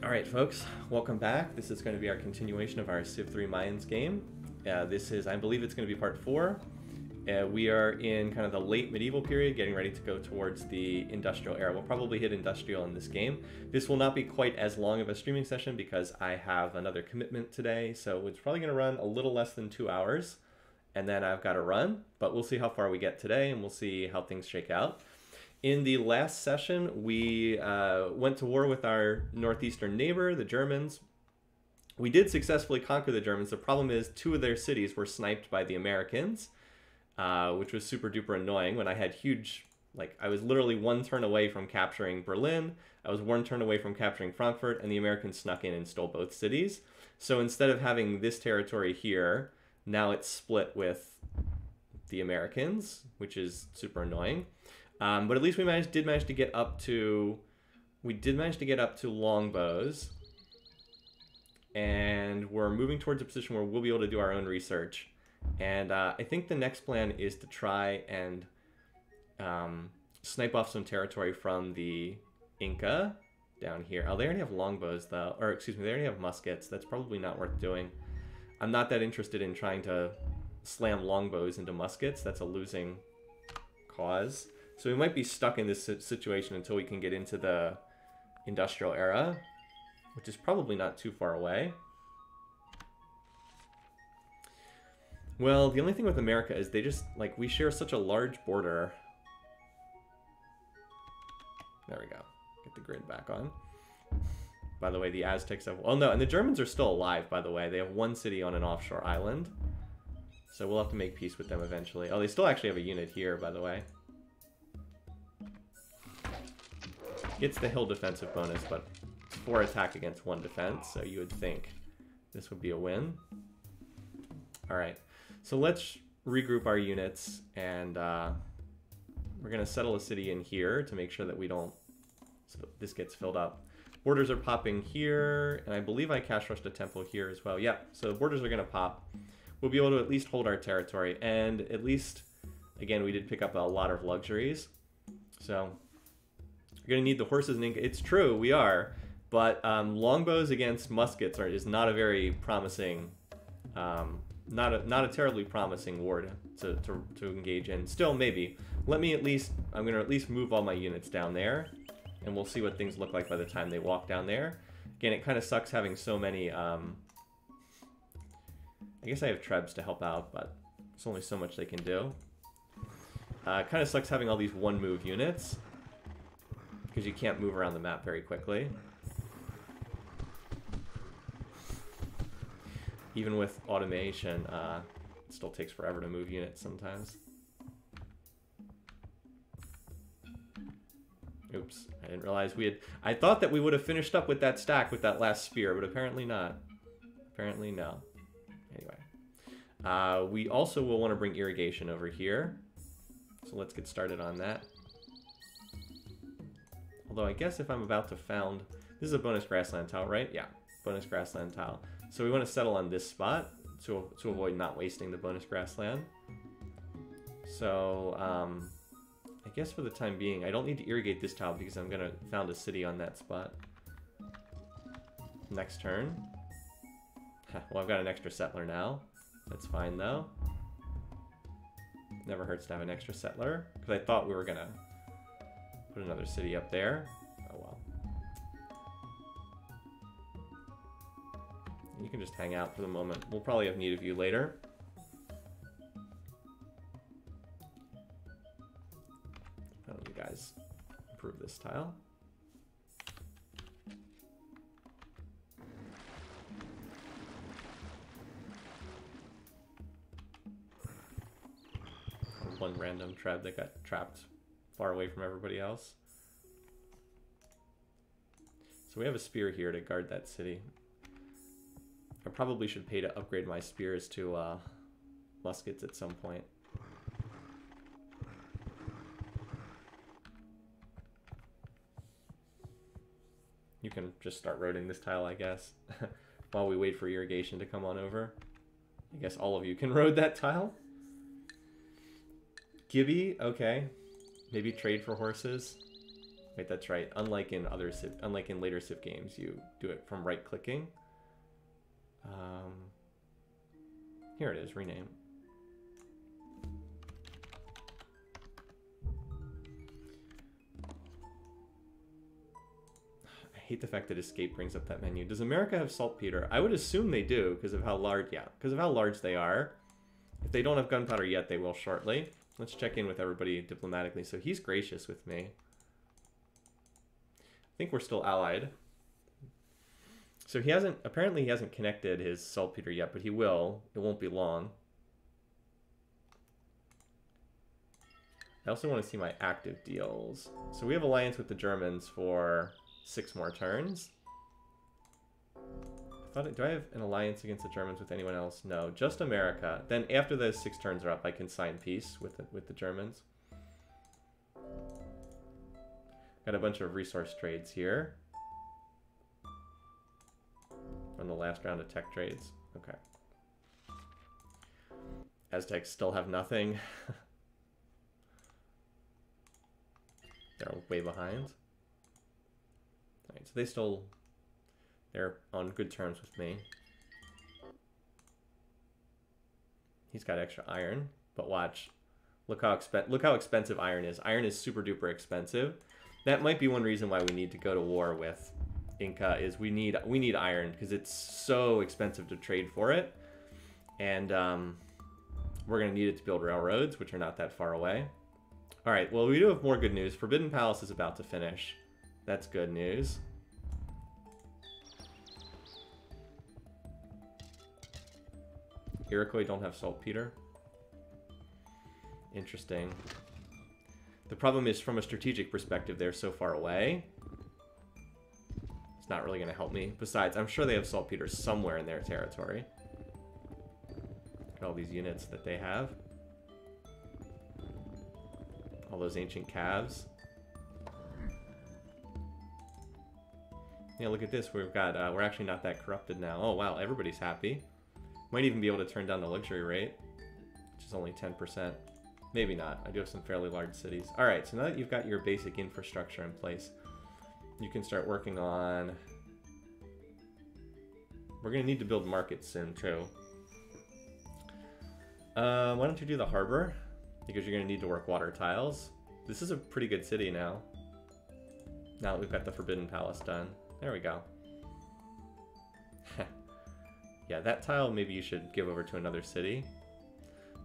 Alright folks, welcome back. This is going to be our continuation of our Civ3 Mayans game. This is, I believe it's going to be part 4. We are in kind of the late medieval period, getting ready to go towards the industrial era. We'll probably hit industrial in this game. This will not be quite as long of a streaming session because I have another commitment today, so it's probably going to run a little less than 2 hours, and then I've got to run, but we'll see how far we get today, and we'll see how things shake out. In the last session, we went to war with our northeastern neighbor, the Germans. We did successfully conquer the Germans. The problem is 2 of their cities were sniped by the Americans, which was super duper annoying when I had huge, I was literally 1 turn away from capturing Berlin. I was 1 turn away from capturing Frankfurt, and the Americans snuck in and stole both cities. So instead of having this territory here, now it's split with the Americans, which is super annoying. But at least we did manage to get up to longbows, and we're moving towards a position where we'll be able to do our own research. And I think the next plan is to try and snipe off some territory from the Inca down here. Oh, they already have longbows though, or excuse me, they already have muskets. That's probably not worth doing. I'm not that interested in trying to slam longbows into muskets. That's a losing cause. So we might be stuck in this situation until we can get into the industrial era, which is probably not too far away. Well, the only thing with America is they just, we share such a large border. There we go. Get the grid back on. By the way, the Aztecs have... Oh, no, and the Germans are still alive, by the way. They have 1 city on an offshore island. So we'll have to make peace with them eventually. Oh, they still actually have a unit here, by the way. Gets the hill defensive bonus, but it's 4 attack against 1 defense, so you would think this would be a win. Alright, so let's regroup our units, and we're going to settle a city in here to make sure that we don't... So this gets filled up. Borders are popping here, and I believe I cash rushed a temple here as well. Yeah, so borders are going to pop. We'll be able to at least hold our territory, and at least, again, we did pick up a lot of luxuries, so... You're going to need the horses and Inca. It's true, we are. But longbows against muskets is not a very promising, not a terribly promising war to engage in. Still, maybe. Let me at least, I'm going to at least move all my units down there. And we'll see what things look like by the time they walk down there. Again, it kind of sucks having so many, I guess I have trebs to help out, but there's only so much they can do. It kind of sucks having all these 1-move units, because you can't move around the map very quickly. Even with automation, it still takes forever to move units sometimes. Oops, I didn't realize we had... I thought that we would have finished up with that stack with that last spear, but apparently not. Apparently no. Anyway. We also will want to bring irrigation over here. So let's get started on that. Although I guess if I'm about to found... This is a bonus grassland tile, right? Yeah, bonus grassland tile. So we want to settle on this spot to avoid not wasting the bonus grassland. So, I guess for the time being, I don't need to irrigate this tile because I'm going to found a city on that spot. Next turn. Well, I've got an extra settler now. That's fine, though. Never hurts to have an extra settler, because I thought we were going to put another city up there. Oh well. You can just hang out for the moment. We'll probably have need of you later. Why don't you guys improve this tile? One random treb that got trapped far away from everybody else. So we have a spear here to guard that city. I probably should pay to upgrade my spears to muskets at some point. You can just start roading this tile, I guess, while we wait for irrigation to come on over. I guess all of you can road that tile. Gibby, okay. Maybe trade for horses. Wait, that's right. Unlike in later Civ games, you do it from right-clicking. Here it is, rename. I hate the fact that escape brings up that menu. Does America have saltpeter? I would assume they do because of how large, because of how large they are. If they don't have gunpowder yet, they will shortly. Let's check in with everybody diplomatically. So he's gracious with me. I think we're still allied. So apparently he hasn't connected his saltpeter yet, but he will. It won't be long. I also want to see my active deals. So we have alliance with the Germans for 6 more turns. Do I have an alliance against the Germans with anyone else? No, just America. Then after those 6 turns are up, I can sign peace with the Germans. Got a bunch of resource trades here. On the last round of tech trades. Okay. Aztecs still have nothing. They're way behind. Alright, so they're on good terms with me. He's got extra iron, but watch. Look how expensive iron is. Iron is super duper expensive. That might be one reason why we need to go to war with Inca, is we need iron because it's so expensive to trade for it. And we're going to need it to build railroads, which are not that far away. All right, well, we do have more good news. Forbidden Palace is about to finish. That's good news. Iroquois don't have saltpeter. Interesting. The problem is, from a strategic perspective, they're so far away. It's not really going to help me. Besides, I'm sure they have saltpeter somewhere in their territory. Look at all these units that they have. All those ancient calves. Yeah, look at this. We've got, we're actually not that corrupted now. Oh, wow, everybody's happy. Might even be able to turn down the luxury rate, which is only 10%. Maybe not. I do have some fairly large cities. All right, so now that you've got your basic infrastructure in place, you can start working on... We're going to need to build markets soon, too. Why don't you do the harbor? Because you're going to need to work water tiles. This is a pretty good city now. Now that we've got the Forbidden Palace done. There we go. Yeah, that tile maybe you should give over to another city.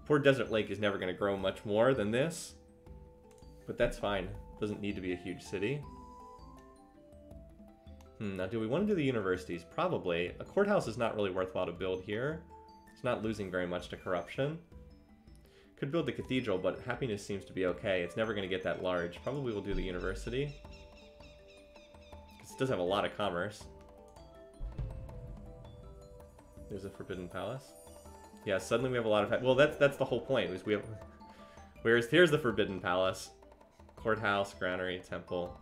Poor Desert Lake is never going to grow much more than this. But that's fine. Doesn't need to be a huge city. Now, do we want to do the universities? Probably. A courthouse is not really worthwhile to build here. It's not losing very much to corruption. Could build the cathedral, but happiness seems to be okay. It's never going to get that large. Probably we'll do the university. Because it does have a lot of commerce. There's a Forbidden Palace. Yeah, suddenly we have a lot of... Well, that's the whole point. Is we have... Here's the Forbidden Palace. Courthouse, granary, temple.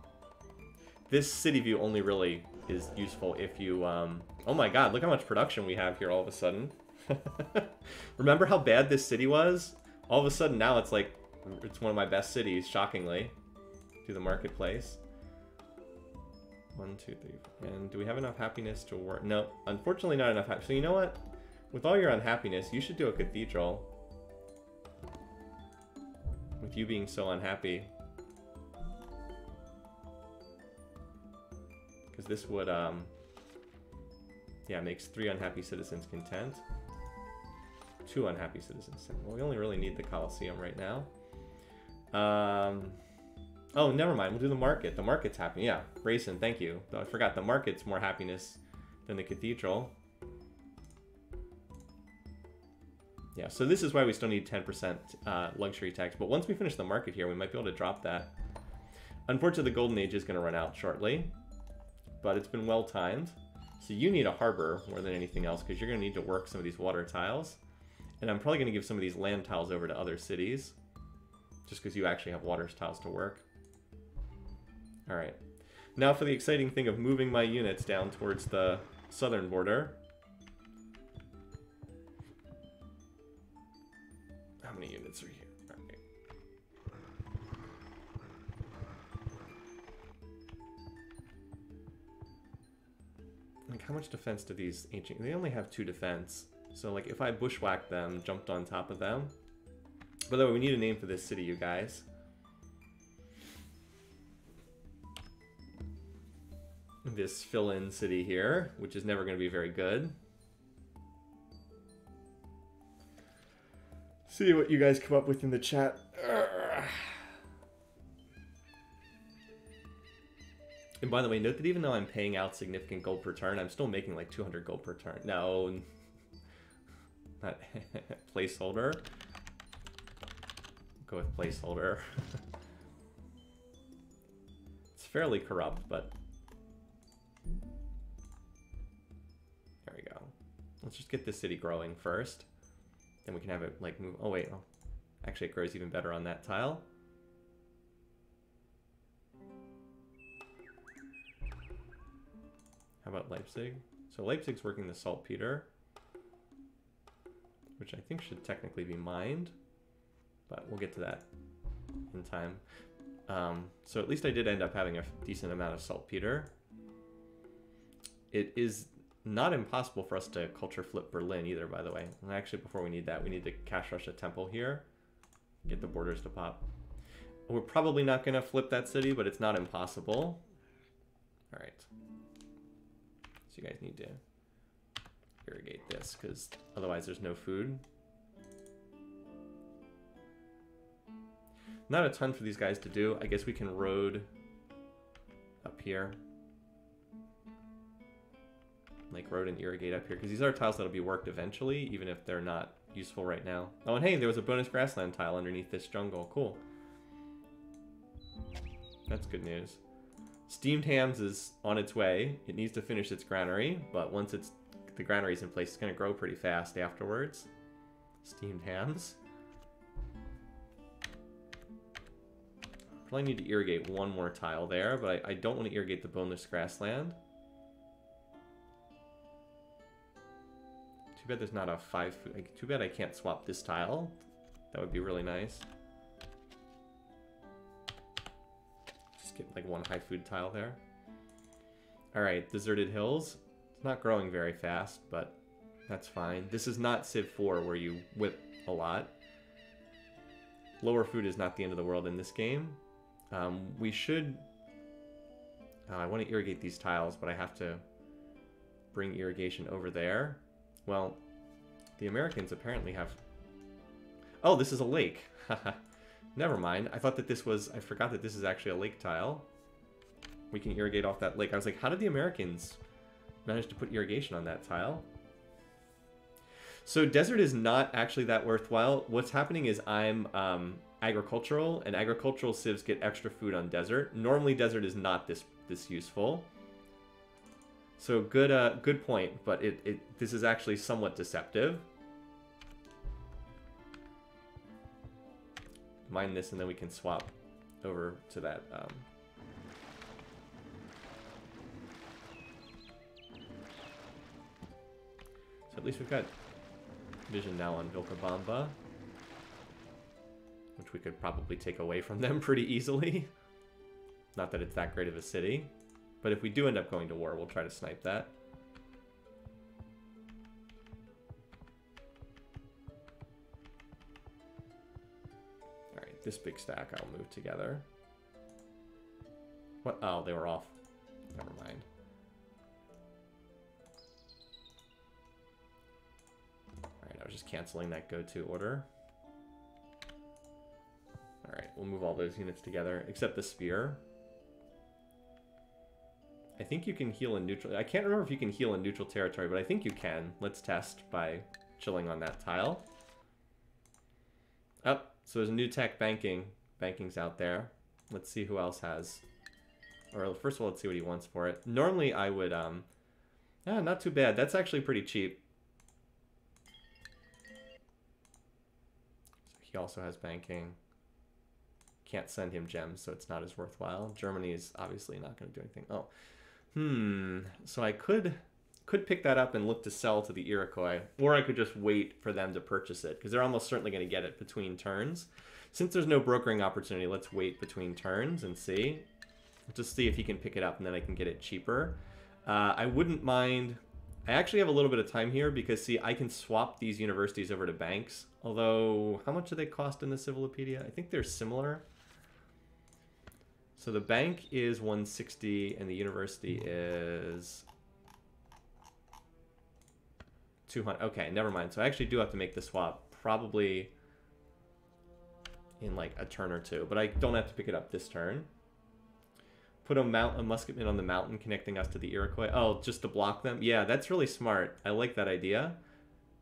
This city view only really is useful if you... Oh my god, look how much production we have here all of a sudden. Remember how bad this city was? All of a sudden now it's like... It's one of my best cities, shockingly. Do the marketplace. 1, 2, 3, 4. And do we have enough happiness to work? No, unfortunately not enough happiness. So you know what? With all your unhappiness, you should do a cathedral. With you being so unhappy. Because this would, yeah, makes 3 unhappy citizens content. 2 unhappy citizens. Well, we only really need the Colosseum right now. Oh, never mind. We'll do the market. The market's happy. Yeah, Grayson, thank you. Though I forgot, the market's more happiness than the cathedral. Yeah, so this is why we still need 10% luxury tax. But once we finish the market here, we might be able to drop that. Unfortunately, the Golden Age is going to run out shortly. But it's been well timed. So you need a harbor more than anything else, because you're going to need to work some of these water tiles. And I'm probably going to give some of these land tiles over to other cities. Just because you actually have water tiles to work. Alright. Now for the exciting thing of moving my units down towards the southern border. How many units are here? Alright. Like, how much defense do these ancient... They only have 2 defense. So, like, if I bushwhacked them, jumped on top of them... By the way, we need a name for this city, you guys. This fill-in city here, which is never going to be very good. See what you guys come up with in the chat. And by the way, note that even though I'm paying out significant gold per turn, I'm still making like 200 gold per turn. No, not placeholder. Go with placeholder. It's fairly corrupt, but there we go. Let's just get this city growing first. Then we can have it like move. Oh wait, oh. Actually it grows even better on that tile. How about Leipzig? So Leipzig's working the saltpeter, which I think should technically be mined, but we'll get to that in time. So at least I did end up having a decent amount of saltpeter. It is not impossible for us to culture flip Berlin either, by the way. And actually, before we need that, we need to cash rush a temple here. Get the borders to pop. We're probably not going to flip that city, but it's not impossible. All right. So you guys need to irrigate this, because otherwise there's no food. Not a ton for these guys to do. I guess we can road up here. Like road and irrigate up here, because these are tiles that'll be worked eventually, even if they're not useful right now. Oh, and hey, there was a bonus grassland tile underneath this jungle. Cool. That's good news. Steamed hams is on its way. It needs to finish its granary, but once the granary's in place, it's going to grow pretty fast afterwards. Steamed hams. Probably need to irrigate one more tile there, but I don't want to irrigate the boneless grassland. Too bad there's not a 5 food. Like, too bad I can't swap this tile. That would be really nice. Just get like one high food tile there. Alright, deserted hills. It's not growing very fast, but that's fine. This is not Civ 4 where you whip a lot. Lower food is not the end of the world in this game. We should... I want to irrigate these tiles, but I have to bring irrigation over there. Well, the Americans apparently have... Oh, this is a lake. Never mind. I thought that this was... I forgot that this is actually a lake tile. We can irrigate off that lake. I was like, how did the Americans manage to put irrigation on that tile? So desert is not actually that worthwhile. What's happening is I'm agricultural, and agricultural civs get extra food on desert. Normally desert is not this useful. So good point, but this is actually somewhat deceptive. Mine this, and then we can swap over to that. So at least we've got vision now on Vilcabamba, which we could probably take away from them pretty easily. Not that it's that great of a city. But if we do end up going to war, we'll try to snipe that. Alright, this big stack I'll move together. What? Oh, they were off. Never mind. Alright, I was just canceling that go-to order. Alright, we'll move all those units together, except the spear. I think you can heal in neutral... I can't remember if you can heal in neutral territory, but I think you can. Let's test by chilling on that tile. Oh, so there's a new tech banking. Banking's out there. Let's see who else has... Or first of all, let's see what he wants for it. Normally I would... not too bad. That's actually pretty cheap. So he also has banking. Can't send him gems, so it's not as worthwhile. Germany is obviously not going to do anything. Oh. So I could pick that up and look to sell to the Iroquois, or I could just wait for them to purchase it, because they're almost certainly going to get it between turns. Since there's no brokering opportunity, let's wait between turns and see. Just see if he can pick it up, and then I can get it cheaper. I wouldn't mind... I actually have a little bit of time here because, see, I can swap these universities over to banks. Although, how much do they cost in the Civilopedia? I think they're similar. So the bank is 160 and the university is 200. Okay, never mind. So I actually do have to make the swap probably in like a turn or two, but I don't have to pick it up this turn. Put a musketman on the mountain connecting us to the Iroquois. Oh, just to block them? Yeah, that's really smart. I like that idea.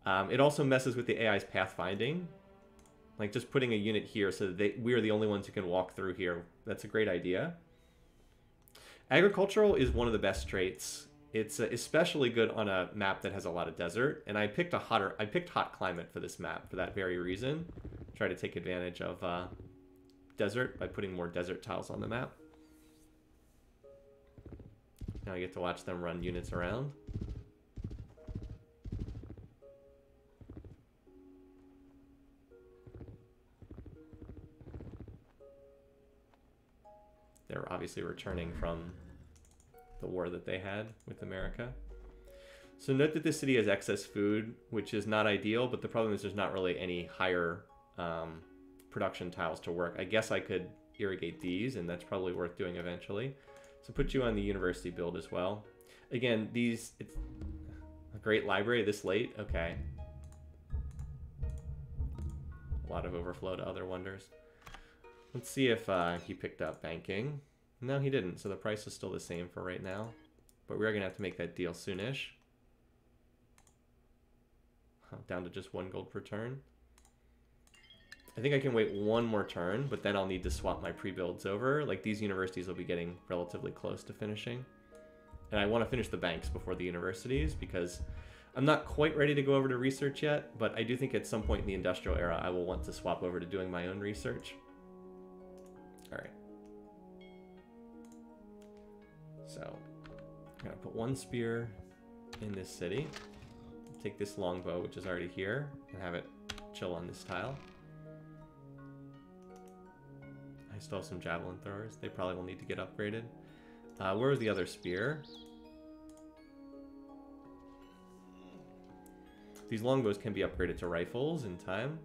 It also messes with the AI's pathfinding. Like just putting a unit here so that we are the only ones who can walk through here. That's a great idea. Agricultural is one of the best traits. It's especially good on a map that has a lot of desert. And I picked hot climate for this map for that very reason. Try to take advantage of desert by putting more desert tiles on the map. Now I get to watch them run units around. They're obviously returning from the war that they had with America. So note that this city has excess food, which is not ideal, but the problem is there's not really any higher production tiles to work. I guess I could irrigate these, and that's probably worth doing eventually. So put you on the university build as well. Again, it's a great library this late. Okay. A lot of overflow to other wonders. Let's see if he picked up banking. No, he didn't, so the price is still the same for right now. But we're going to have to make that deal soonish. Down to just 1 gold per turn. I think I can wait 1 more turn, but then I'll need to swap my pre-builds over. Like, these universities will be getting relatively close to finishing. And I want to finish the banks before the universities, because I'm not quite ready to go over to research yet, but I do think at some point in the industrial era, I will want to swap over to doing my own research. Alright. So, I'm going to put 1 spear in this city. Take this longbow, which is already here, and have it chill on this tile. I still have some javelin throwers. They probably will need to get upgraded. Where was the other spear? These longbows can be upgraded to rifles in time.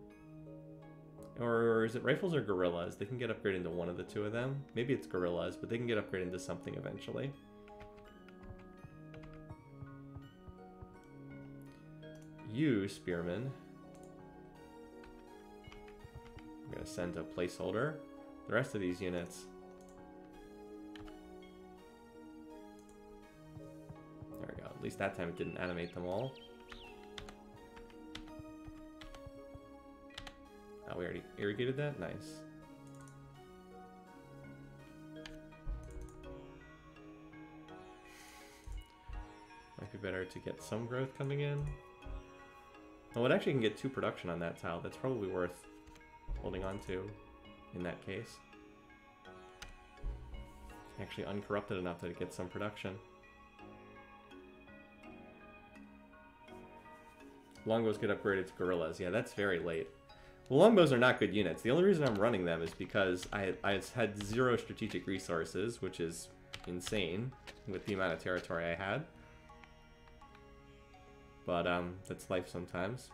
Or is it rifles or gorillas? They can get upgraded into one of the two of them. Maybe it's gorillas, but they can get upgraded into something eventually. You, spearman. I'm going to send a placeholder. The rest of these units. There we go. At least that time it didn't animate them all. Oh, we already irrigated that? Nice. Might be better to get some growth coming in. Oh, it actually can get 2 production on that tile. That's probably worth holding on to in that case. Actually uncorrupted enough that it gets some production. Longbows get upgraded to gorillas. Yeah, that's very late. Well, longbows are not good units. The only reason I'm running them is because I had 0 strategic resources, which is insane with the amount of territory I had. But that's life sometimes.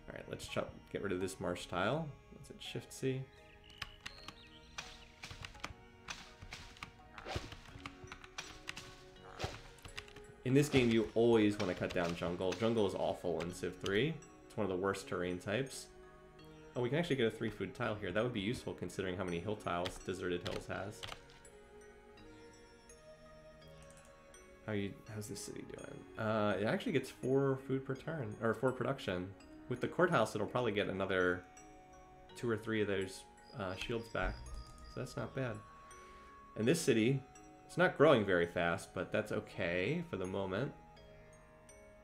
Alright, let's get rid of this marsh tile. Let's hit Shift-C. In this game, you always want to cut down jungle. Jungle is awful in Civ3. It's one of the worst terrain types. Oh, we can actually get a 3-food tile here. That would be useful considering how many hill tiles Deserted Hills has. How's this city doing? It actually gets 4 food per turn, or 4 production. With the courthouse, it'll probably get another 2 or 3 of those shields back. So that's not bad. And this city, it's not growing very fast, but that's okay for the moment.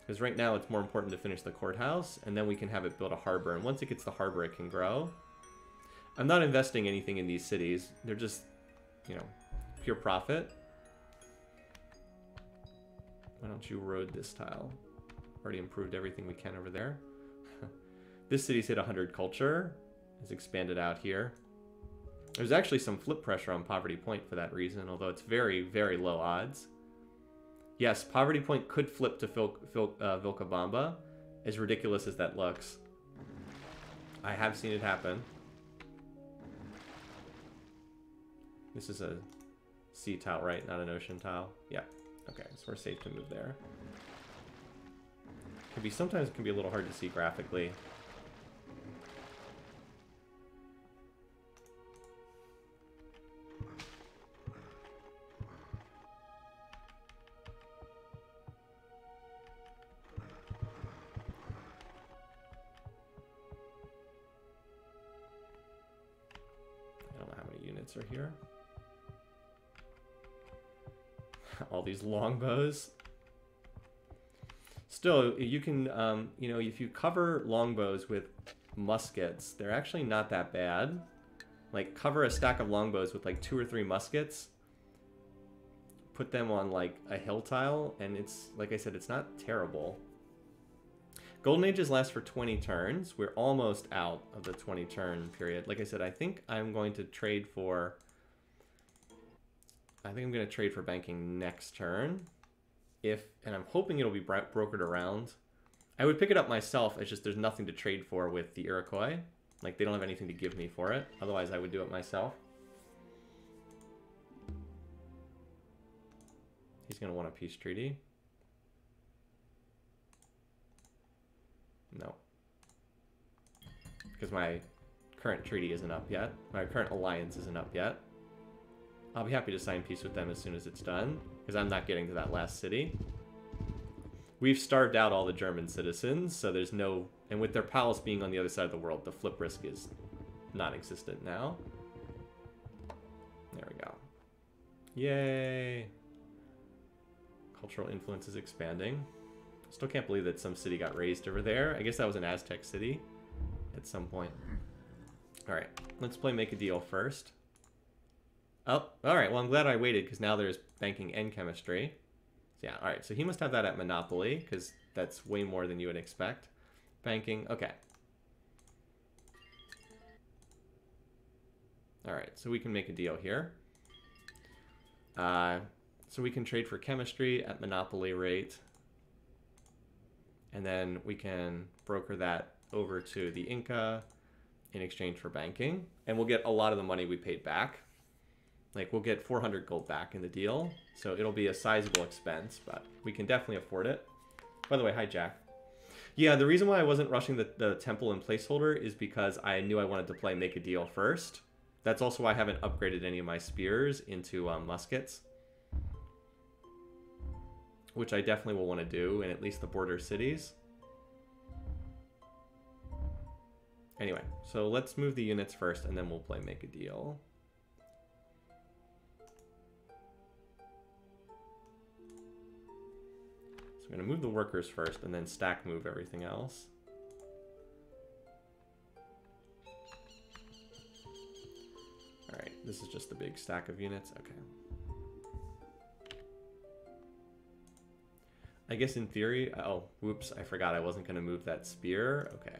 Because right now it's more important to finish the courthouse, and then we can have it build a harbor. And once it gets the harbor, it can grow. I'm not investing anything in these cities. They're just, you know, pure profit. Why don't you road this tile? Already improved everything we can over there. This city's hit 100 culture. It's expanded out here. There's actually some flip pressure on Poverty Point for that reason, although it's very, very low odds. Yes, Poverty Point could flip to Vilcabamba, as ridiculous as that looks. I have seen it happen. This is a sea tile, right? Not an ocean tile. Yeah. Okay, so we're safe to move there. Sometimes it can be a little hard to see graphically. I don't know how many units are here. All these longbows. Still, you can, you know, if you cover longbows with muskets, they're actually not that bad. Like, cover a stack of longbows with like 2 or 3 muskets, put them on like a hill tile, and it's, like I said, it's not terrible. Golden Ages last for 20 turns. We're almost out of the 20 turn period. Like I said, I think I'm going to trade for... I think I'm going to trade for banking next turn. And I'm hoping it'll be brokered around. I would pick it up myself, it's just there's nothing to trade for with the Iroquois. Like, they don't have anything to give me for it. Otherwise, I would do it myself. He's going to want a peace treaty. No. Because my current treaty isn't up yet. My current alliance isn't up yet. I'll be happy to sign peace with them as soon as it's done, because I'm not getting to that last city. We've starved out all the German citizens, so there's no... And with their palace being on the other side of the world, the flip risk is non-existent now. There we go. Yay! Cultural influence is expanding. Still can't believe that some city got raised over there. I guess that was an Aztec city at some point. Alright, let's play Make a Deal first. Oh, alright, well I'm glad I waited, because now there's banking and chemistry. Yeah, alright, so he must have that at Monopoly, because that's way more than you would expect. Banking, okay. Alright, so we can make a deal here. So we can trade for chemistry at Monopoly rate. And then we can broker that over to the Inca in exchange for banking. And we'll get a lot of the money we paid back. Like, we'll get 400 gold back in the deal. So it'll be a sizable expense, but we can definitely afford it. By the way, hi, Jack. Yeah, the reason why I wasn't rushing the temple and placeholder is because I knew I wanted to play Make a Deal first. That's also why I haven't upgraded any of my spears into muskets. Which I definitely will want to do in at least the border cities. Anyway, so let's move the units first, and then we'll play Make a Deal. So I'm going to move the workers first, and then stack move everything else. Alright, this is just a big stack of units. Okay. I guess in theory... Oh, whoops, I forgot I wasn't going to move that spear. Okay.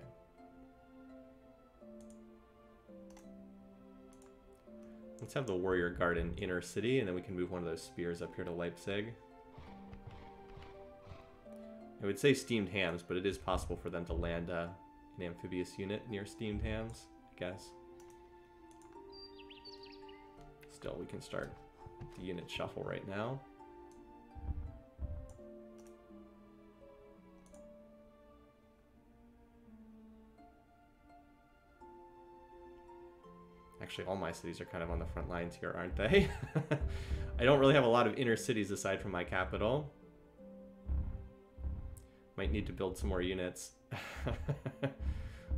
Let's have the warrior guard in inner city, and then we can move one of those spears up here to Leipzig. I would say steamed hams, but it is possible for them to land an amphibious unit near steamed hams, I guess. Still, we can start the unit shuffle right now. Actually, all my cities are kind of on the front lines here, aren't they? I don't really have a lot of inner cities aside from my capital. Might need to build some more units.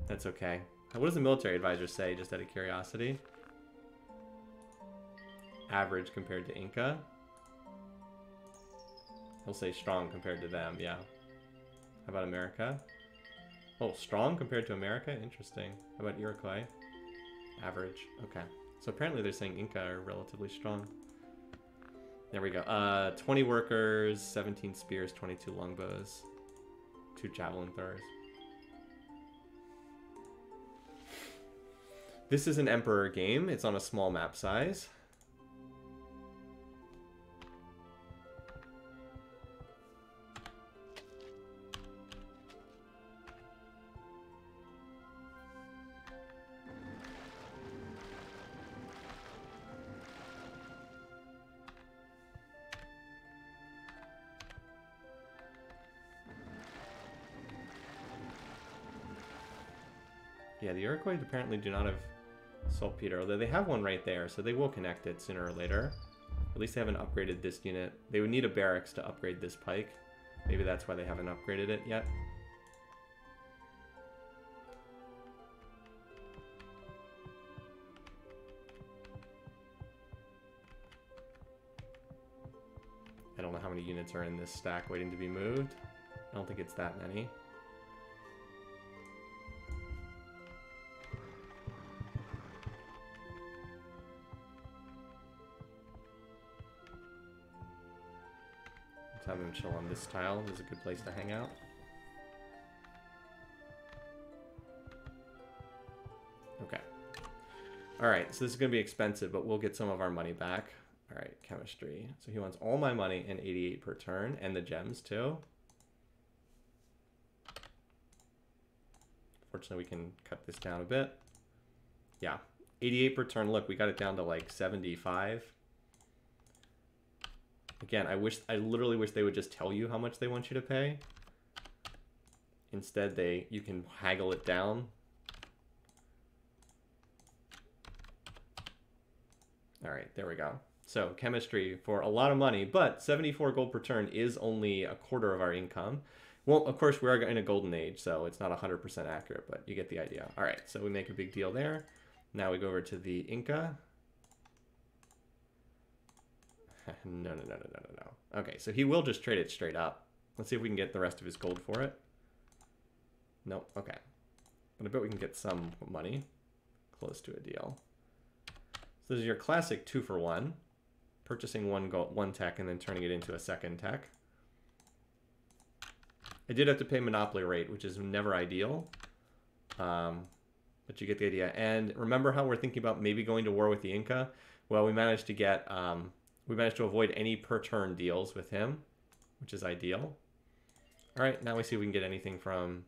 That's okay. What does the military advisor say, just out of curiosity? Average compared to Inca. He'll say strong compared to them, yeah. How about America? Oh, strong compared to America? Interesting. How about Iroquois? Average. Okay. So apparently they're saying Inca are relatively strong. There we go. 20 workers, 17 spears, 22 longbows, 2 javelin throwers. This is an Emperor game. It's on a small map size. Yeah, the Iroquois apparently do not have saltpeter, although they have one right there, so they will connect it sooner or later. At least they haven't upgraded this unit. They would need a barracks to upgrade this pike. Maybe that's why they haven't upgraded it yet. I don't know how many units are in this stack waiting to be moved. I don't think it's that many. Let's have them chill on this tile. This is a good place to hang out. Okay. Alright, so this is going to be expensive, but we'll get some of our money back. Alright, chemistry. So he wants all my money and 88 per turn, and the gems too. Fortunately, we can cut this down a bit. Yeah, 88 per turn. Look, we got it down to like 75. Again, I literally wish they would just tell you how much they want you to pay. Instead, you can haggle it down. Alright, there we go. So, chemistry for a lot of money, but 74 gold per turn is only a quarter of our income. Well, of course, we are in a golden age, so it's not 100% accurate, but you get the idea. Alright, so we make a big deal there. Now we go over to the Inca. No. Okay, so he will just trade it straight up. Let's see if we can get the rest of his gold for it. Nope, okay. But I bet we can get some money. Close to a deal. So this is your classic 2-for-1. Purchasing one tech and then turning it into a second tech. I did have to pay monopoly rate, which is never ideal. But you get the idea. And remember how we're thinking about maybe going to war with the Inca? Well, we managed to get... we managed to avoid any per turn deals with him, which is ideal. All right, now we see if we can get anything from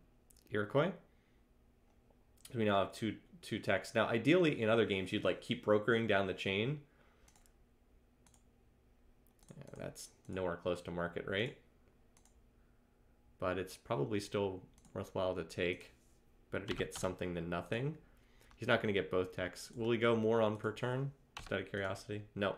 Iroquois. We now have two techs. Now, ideally, in other games, you'd like keep brokering down the chain. Yeah, that's nowhere close to market rate, but it's probably still worthwhile to take. Better to get something than nothing. He's not going to get both techs. Will he go more on per turn? Just out of curiosity. No.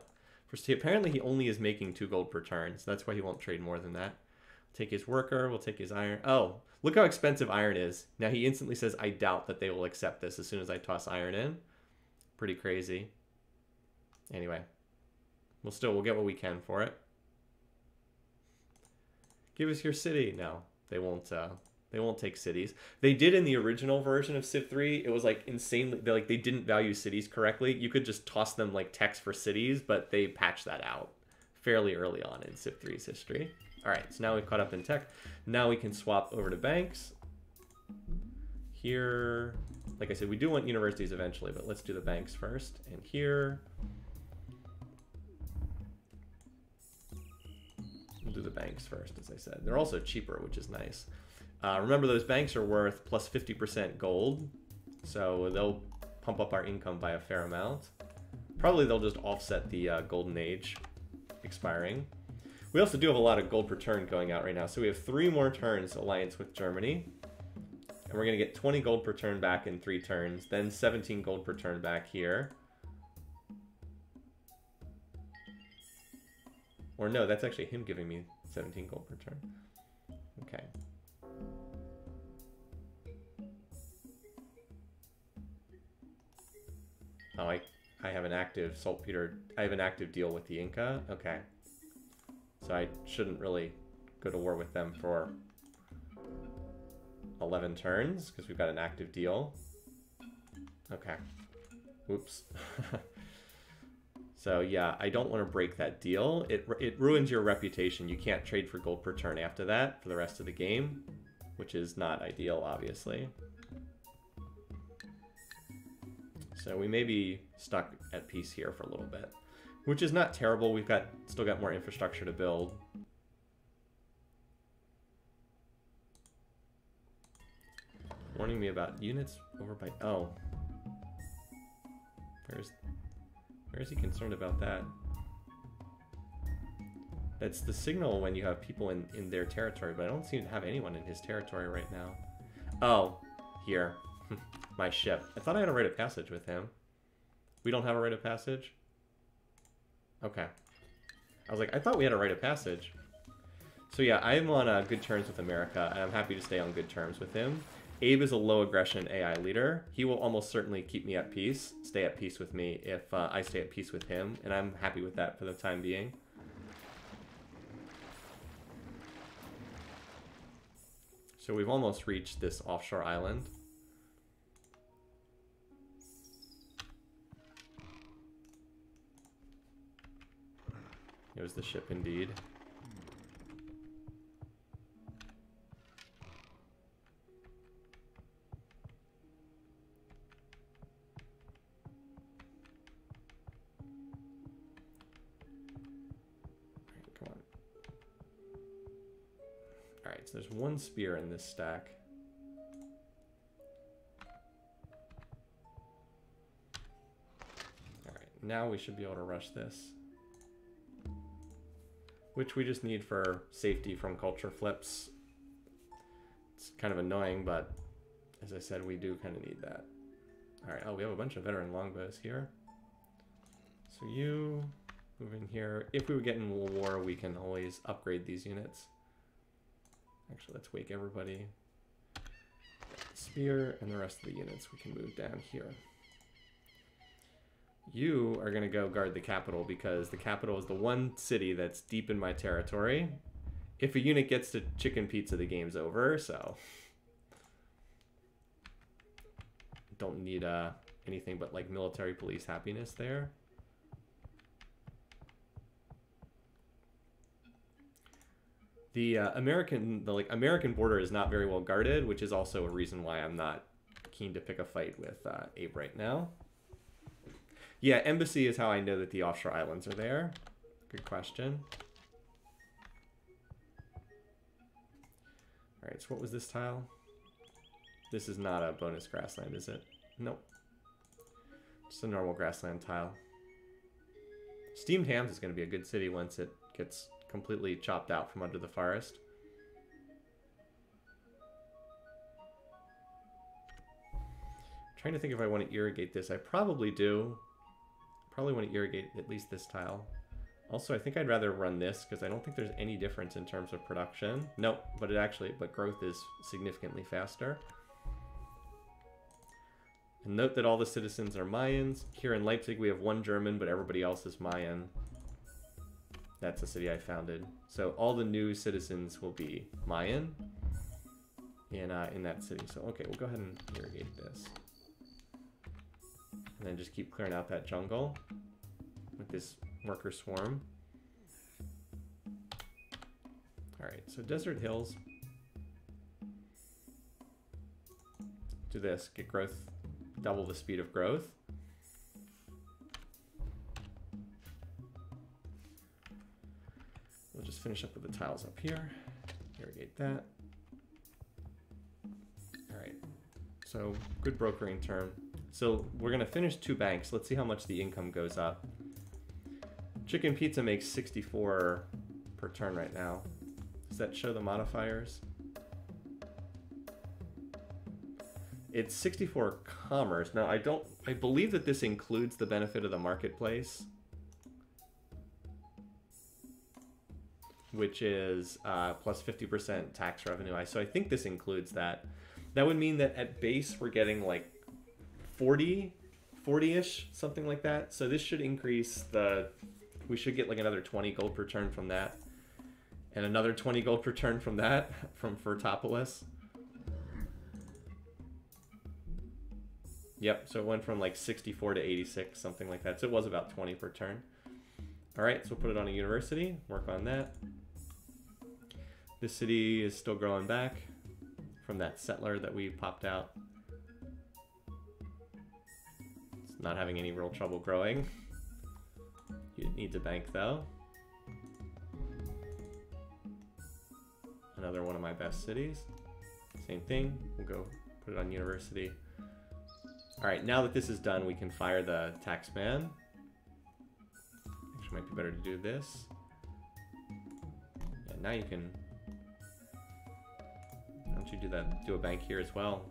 Apparently, he only is making 2 gold per turn, so that's why he won't trade more than that. We'll take his worker. We'll take his iron. Oh, look how expensive iron is. Now he instantly says, I doubt that they will accept this as soon as I toss iron in. Pretty crazy. Anyway, we'll get what we can for it. Give us your city. No, they won't. They won't take cities. They did in the original version of Civ 3. It was like insanely. They didn't value cities correctly. You could just toss them like text for cities, but they patched that out fairly early on in Civ 3's history. All right, so now we've caught up in tech. Now we can swap over to banks. Here, like I said, we do want universities eventually, but let's do the banks first. And here, we'll do the banks first, as I said. They're also cheaper, which is nice. Remember, those banks are worth plus 50% gold, so they'll pump up our income by a fair amount. Probably they'll just offset the golden age expiring. We also do have a lot of gold per turn going out right now, so we have 3 more turns alliance with Germany. And we're going to get 20 gold per turn back in 3 turns, then 17 gold per turn back here. Or no, that's actually him giving me 17 gold per turn. Okay. Oh, I have an active saltpeter. I have an active deal with the Inca. Okay. So I shouldn't really go to war with them for 11 turns because we've got an active deal. Okay. Oops. So yeah, I don't want to break that deal. It ruins your reputation. You can't trade for gold per turn after that for the rest of the game, which is not ideal, obviously. So we may be stuck at peace here for a little bit, which is not terrible. We've still got more infrastructure to build. Warning me about units over by... Oh. Where is he concerned about that? That's the signal when you have people in their territory, but I don't seem to have anyone in his territory right now. Oh, here. my ship. I thought I had a rite of passage with him. We don't have a rite of passage? Okay. I was like, I thought we had a rite of passage. So yeah, I'm on good terms with America, and I'm happy to stay on good terms with him. Abe is a low aggression AI leader. He will almost certainly keep me at peace, stay at peace with me if I stay at peace with him, and I'm happy with that for the time being. So we've almost reached this offshore island. It was the ship indeed. Come on. Alright, so there's one spear in this stack. Alright, now we should be able to rush this. Which we just need for safety from culture flips. It's kind of annoying, but as I said, we do kind of need that. Alright, oh, we have a bunch of veteran longbows here. So you move in here. If we would get in war, we can always upgrade these units. Actually, let's wake everybody. Spear, and the rest of the units we can move down here. You are going to go guard the capital because the capital is the one city that's deep in my territory. If a unit gets to chicken pizza, the game's over, so... Don't need anything but like military police happiness there. The American border is not very well guarded, which is also a reason why I'm not keen to pick a fight with Abe right now. Yeah, embassy is how I know that the offshore islands are there. Good question. Alright, so what was this tile? This is not a bonus grassland, is it? Nope. Just a normal grassland tile. Steamed Hams is going to be a good city once it gets completely chopped out from under the forest. I'm trying to think if I want to irrigate this. I probably do. Probably want to irrigate at least this tile. Also, I think I'd rather run this because I don't think there's any difference in terms of production. Nope, but growth is significantly faster. And note that all the citizens are Mayans. Here in Leipzig, we have one German, but everybody else is Mayan. That's the city I founded. So all the new citizens will be Mayan in that city. So okay, we'll go ahead and irrigate this. And then just keep clearing out that jungle with this worker swarm. Alright, so Desert Hills. Do this, get growth, double the speed of growth. We'll just finish up with the tiles up here. Irrigate that. Alright, so good brokering turn. So we're going to finish 2 banks. Let's see how much the income goes up. Chicken Pizza makes 64 per turn right now. Does that show the modifiers? It's 64 commerce. Now I believe that this includes the benefit of the marketplace, which is plus 50% tax revenue. So I think this includes that. That would mean that at base we're getting like 40-ish, something like that. So this should increase we should get like another 20 gold per turn from that. And another 20 gold per turn from that, from Fertopolis. Yep, so it went from like 64 to 86, something like that. So it was about 20 per turn. All right, so we'll put it on a university, work on that. This city is still growing back from that settler that we popped out. It's not having any real trouble growing. It needs a bank though. Another one of my best cities. Same thing, we'll go put it on university. All right, now that this is done, we can fire the taxman. Actually, might be better to do this. Yeah, now you can. Why don't you do that? Do a bank here as well.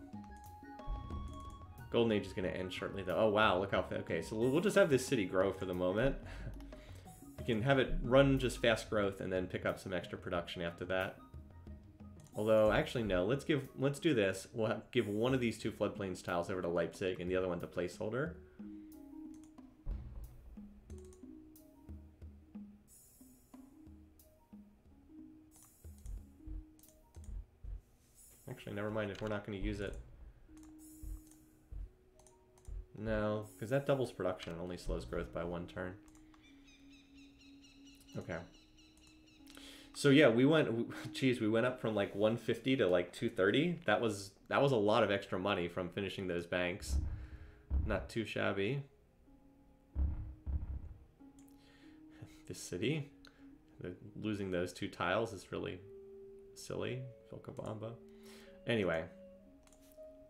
Golden Age is going to end shortly, though. Oh, wow, look how... Okay, so we'll just have this city grow for the moment. We can have it run just fast growth and then pick up some extra production after that. Although, actually, no. Let's do this. We'll give one of these 2 floodplains tiles over to Leipzig and the other one to placeholder. Actually, never mind if we're not going to use it. No, because that doubles production and only slows growth by 1 turn. Okay. So yeah, we went up from like 150 to like 230. That was a lot of extra money from finishing those banks. Not too shabby. This city, losing those 2 tiles is really silly. Vilcabamba. Anyway,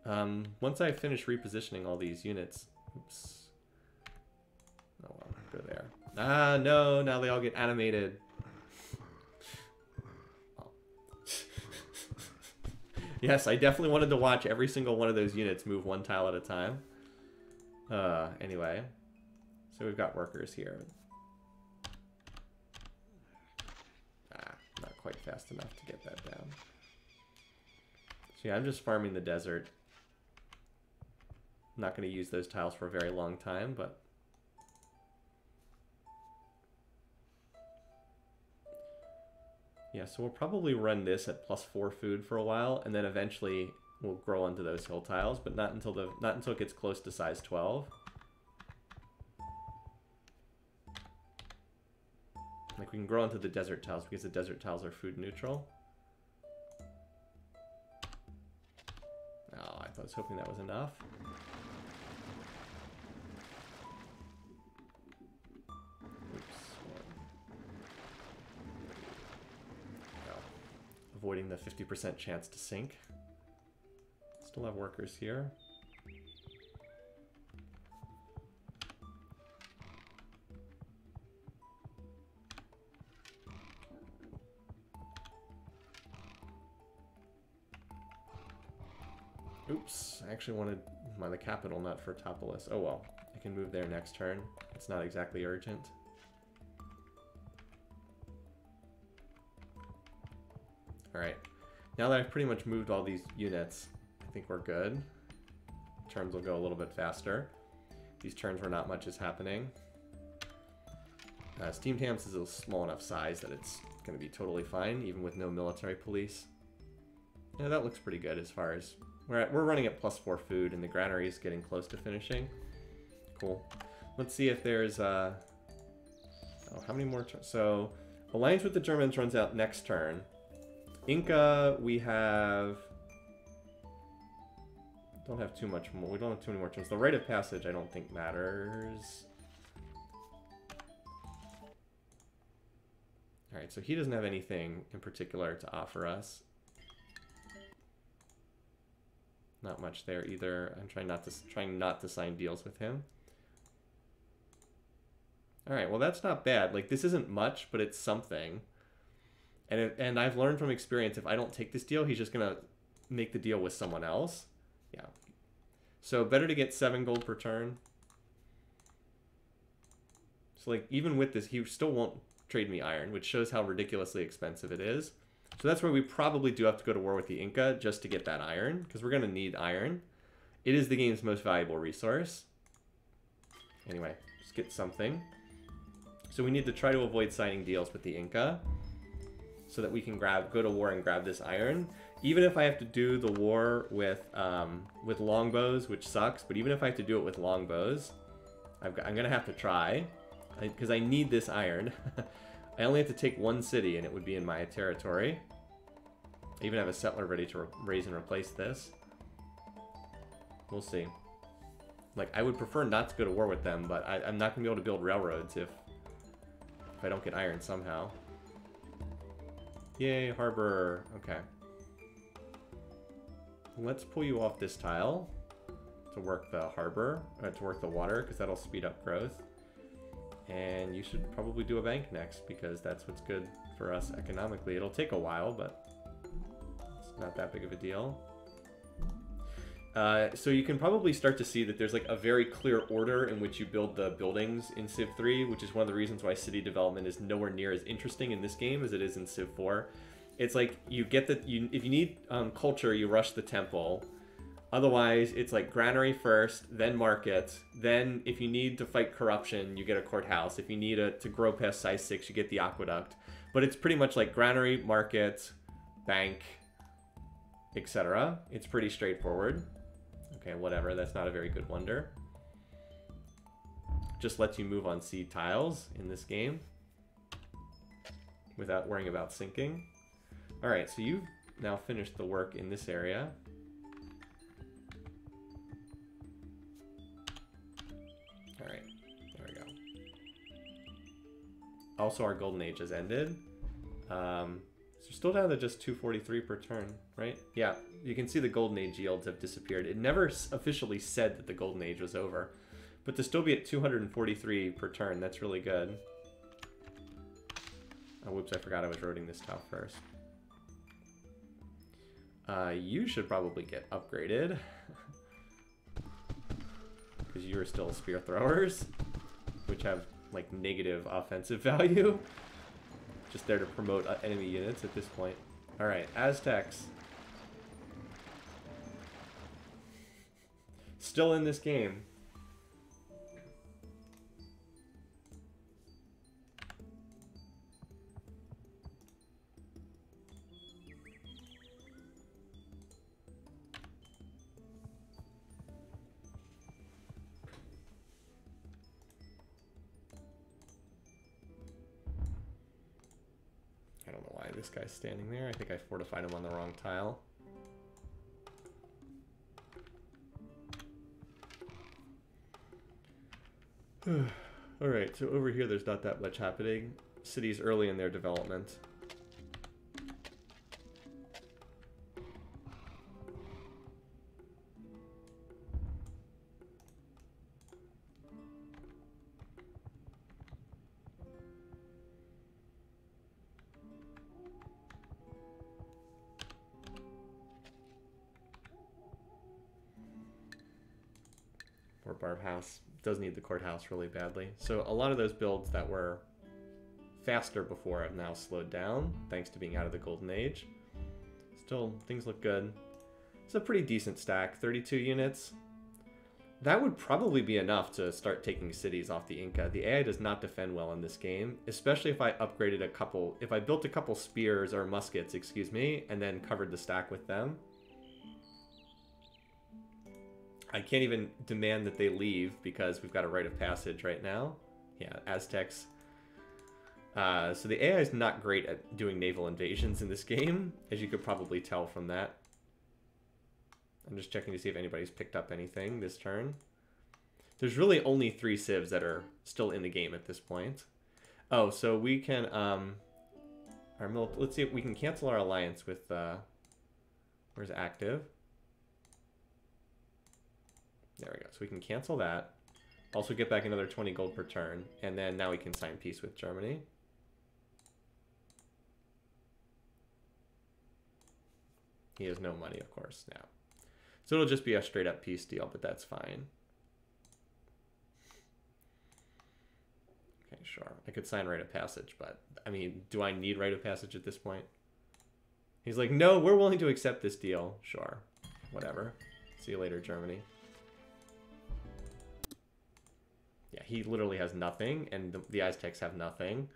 once I finish repositioning all these units, oops. Oh well, go there. Ah, no, now they all get animated. Oh. Yes, I definitely wanted to watch every single one of those units move 1 tile at a time. Anyway, so we've got workers here. Ah, not quite fast enough to get that down. So yeah, I'm just farming the desert. I'm not going to use those tiles for a very long time, but... Yeah, so we'll probably run this at +4 food for a while, and then eventually we'll grow onto those hill tiles, but not until it gets close to size 12. Like, we can grow onto the desert tiles because the desert tiles are food neutral. Oh, I was hoping that was enough. Oops. Oh. Avoiding the 50% chance to sink. Still have workers here. Oops, I actually wanted the capital, not for Topolis. Oh well, I can move there next turn. It's not exactly urgent. Alright, now that I've pretty much moved all these units, I think we're good. Turns will go a little bit faster. These turns where not much is happening. Steamed Hams is a small enough size that it's going to be totally fine, even with no military police. Yeah, that looks pretty good as far as... We're running at +4 food, and the granary is getting close to finishing. Cool. Let's see if there's... Oh, how many more turns? So, Alliance with the Germans runs out next turn. Inca, we have... Don't have too much more. We don't have too many more turns. The rite of passage, I don't think matters. Alright, so he doesn't have anything in particular to offer us. Not much there either. I'm trying not to sign deals with him. Alright, well that's not bad. Like, this isn't much, but it's something. And I've learned from experience, if I don't take this deal, he's just gonna make the deal with someone else. Yeah. So better to get 7 gold per turn. So like, even with this, he still won't trade me iron, which shows how ridiculously expensive it is. So that's where we probably do have to go to war with the Inca just to get that iron, because we're going to need iron. It is the game's most valuable resource. Anyway, just get something. So we need to try to avoid signing deals with the Inca so that we can go to war and grab this iron. Even if I have to do the war with longbows, which sucks, but even if I have to do it with longbows, I'm going to have to try, because I need this iron. I only have to take 1 city, and it would be in my territory. I even have a settler ready to raise and replace this. We'll see. Like, I would prefer not to go to war with them, but I'm not going to be able to build railroads if I don't get iron somehow. Yay, harbor. Okay. Let's pull you off this tile to work the harbor, to work the water, because that'll speed up growth. And you should probably do a bank next, because that's what's good for us economically. It'll take a while, but it's not that big of a deal. So you can probably start to see that there's like a very clear order in which you build the buildings in Civ 3, which is one of the reasons why city development is nowhere near as interesting in this game as it is in Civ 4. It's like you get that if you need culture, you rush the temple. Otherwise, it's like granary first, then market. Then if you need to fight corruption, you get a courthouse. If you need to grow past size 6, you get the aqueduct. But it's pretty much like granary, market, bank, etc. It's pretty straightforward. Okay, whatever. That's not a very good wonder. Just lets you move on seed tiles in this game without worrying about sinking. All right, so you've now finished the work in this area. All right, there we go. Also, our golden age has ended. So still down to just 243 per turn, right? Yeah, you can see the golden age yields have disappeared. It never officially said that the golden age was over, but to still be at 243 per turn, that's really good. Oh, whoops, I forgot I was roading this tile first. You should probably get upgraded because you are still spear throwers, which have like negative offensive value. Just there to promote enemy units at this point. All right, Aztecs. Still in this game. I don't know why this guy's standing there. I think I fortified him on the wrong tile. Alright, so over here there's not that much happening. Cities early in their development. Or Barb House does need the courthouse really badly. So a lot of those builds that were faster before have now slowed down, thanks to being out of the Golden Age. Still, things look good. It's a pretty decent stack, 32 units. That would probably be enough to start taking cities off the Inca. The AI does not defend well in this game, especially if I upgraded a couple, if I built a couple spears, or muskets, excuse me, and then covered the stack with them. I can't even demand that they leave because we've got a rite of passage right now. Yeah, Aztecs. So the AI is not great at doing naval invasions in this game, as you could probably tell from that. I'm just checking to see if anybody's picked up anything this turn. There's really only 3 civs that are still in the game at this point. Oh, so we can, let's see if we can cancel our alliance with, where's active? There we go. So we can cancel that. Also get back another 20 gold per turn. And then now we can sign peace with Germany. He has no money, of course, now. So it'll just be a straight up peace deal, but that's fine. Okay, sure. I could sign rite of passage, but I mean, do I need rite of passage at this point? He's like, no, we're willing to accept this deal. Sure. Whatever. See you later, Germany. Yeah, he literally has nothing, and the Aztecs have nothing.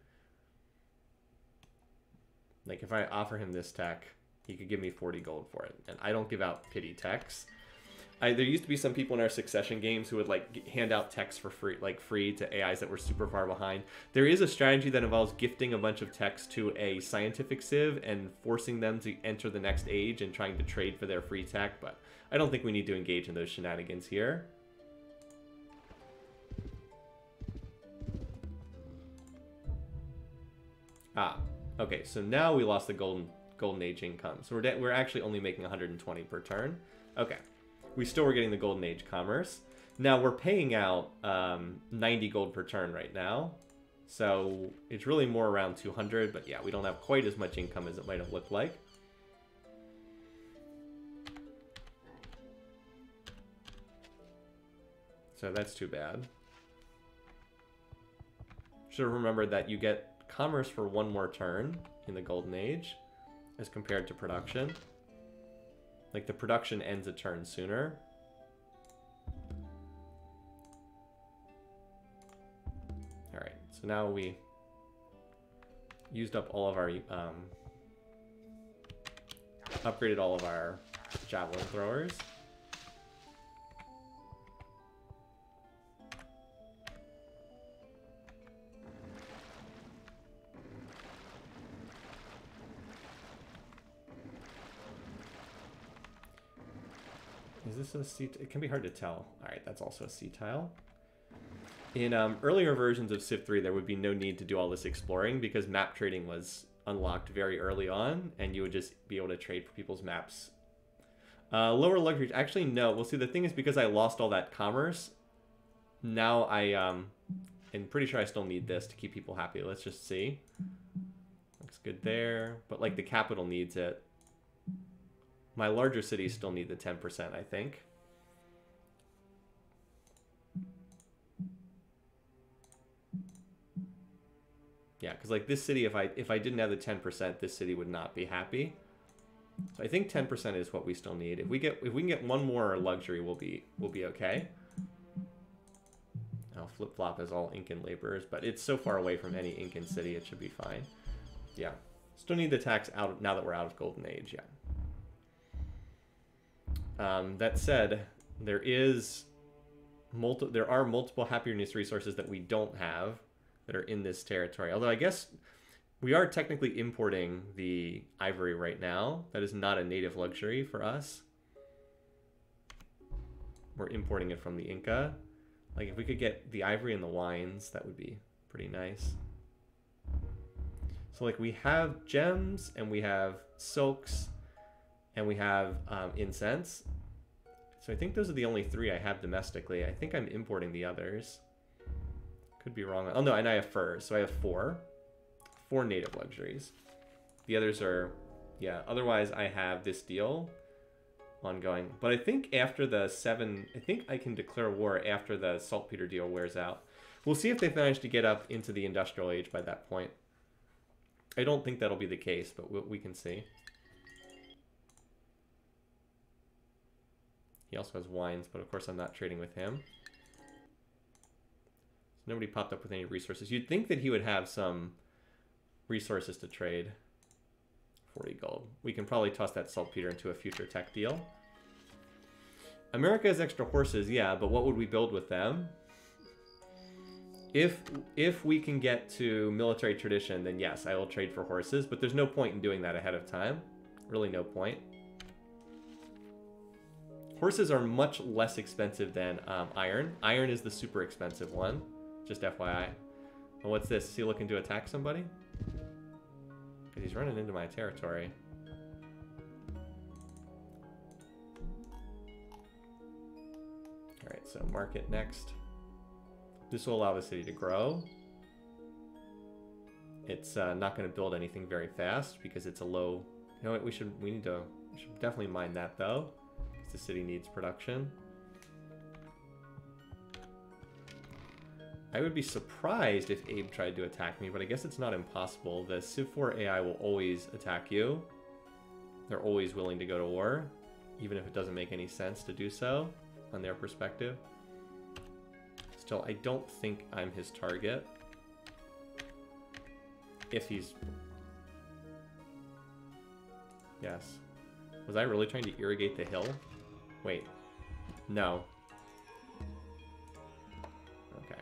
Like, if I offer him this tech, he could give me 40 gold for it. And I don't give out pity techs. There used to be some people in our succession games who would, like, hand out techs for free, like, free to AIs that were super far behind. There is a strategy that involves gifting a bunch of techs to a scientific civ and forcing them to enter the next age and trying to trade for their free tech, but I don't think we need to engage in those shenanigans here. Ah, okay, so now we lost the golden age income. So we're actually only making 120 per turn. Okay, we still were getting the golden age commerce. Now we're paying out 90 gold per turn right now. So it's really more around 200, but yeah, we don't have quite as much income as it might have looked like. So that's too bad. Should have remembered that you get commerce for one more turn in the Golden Age as compared to production. Like, the production ends a turn sooner. Alright, so now we used up all of our... upgraded all of our javelin throwers. Is this a C? It can be hard to tell. All right, that's also a C tile. In earlier versions of Civ 3, there would be no need to do all this exploring because map trading was unlocked very early on, and you would just be able to trade for people's maps. Lower luxury. Actually, no. Well, see, the thing is, because I lost all that commerce, now I am pretty sure I still need this to keep people happy. Let's just see. Looks good there, but like the capital needs it. My larger cities still need the 10%, I think. Yeah, because like this city, if I didn't have the 10%, this city would not be happy. So I think 10% is what we still need. If we can get one more luxury, we'll be okay. I'll flip flop as all Incan laborers, but it's so far away from any Incan city, it should be fine. Yeah, still need the tax out now that we're out of Golden Age. Yeah. That said, there are multiple happiness resources that we don't have that are in this territory. Although I guess we are technically importing the ivory right now. That is not a native luxury for us. We're importing it from the Inca. Like if we could get the ivory and the wines, that would be pretty nice. So like we have gems and we have silks and we have incense. So I think those are the only three I have domestically. I think I'm importing the others. Could be wrong. Oh no, and I have furs, so I have four native luxuries. The others are, yeah, otherwise I have this deal ongoing. But I think after the 7, I think I can declare war after the saltpeter deal wears out. We'll see if they've managed to get up into the industrial age by that point. I don't think that'll be the case, but we can see. He also has wines, but of course I'm not trading with him. So nobody popped up with any resources. You'd think that he would have some resources to trade. 40 gold. We can probably toss that saltpeter into a future tech deal. America has extra horses, yeah, but what would we build with them? If we can get to military tradition, then yes, I will trade for horses, but there's no point in doing that ahead of time. Really no point. Horses are much less expensive than iron. Iron is the super expensive one, just FYI. And what's this? Is he looking to attack somebody? Because he's running into my territory. Alright, so market next. This will allow the city to grow. It's not going to build anything very fast because it's a low... You know what, we should definitely mine that though. The city needs production. I would be surprised if Abe tried to attack me, but I guess it's not impossible. The Civ 4 AI will always attack you. They're always willing to go to war, even if it doesn't make any sense to do so on their perspective. Still, I don't think I'm his target. If he's... Yes. Was I really trying to irrigate the hill? Wait. No. Okay.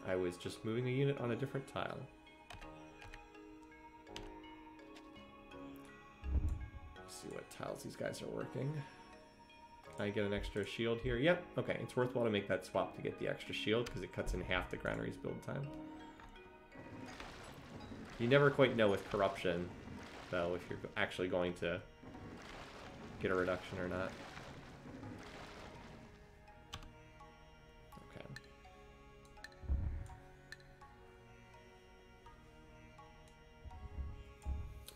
I was just moving a unit on a different tile. Let's see what tiles these guys are working. Can I get an extra shield here? Yep. Okay, it's worthwhile to make that swap to get the extra shield because it cuts in half the granary's build time. You never quite know with corruption, though, if you're actually going to get a reduction or not. Okay.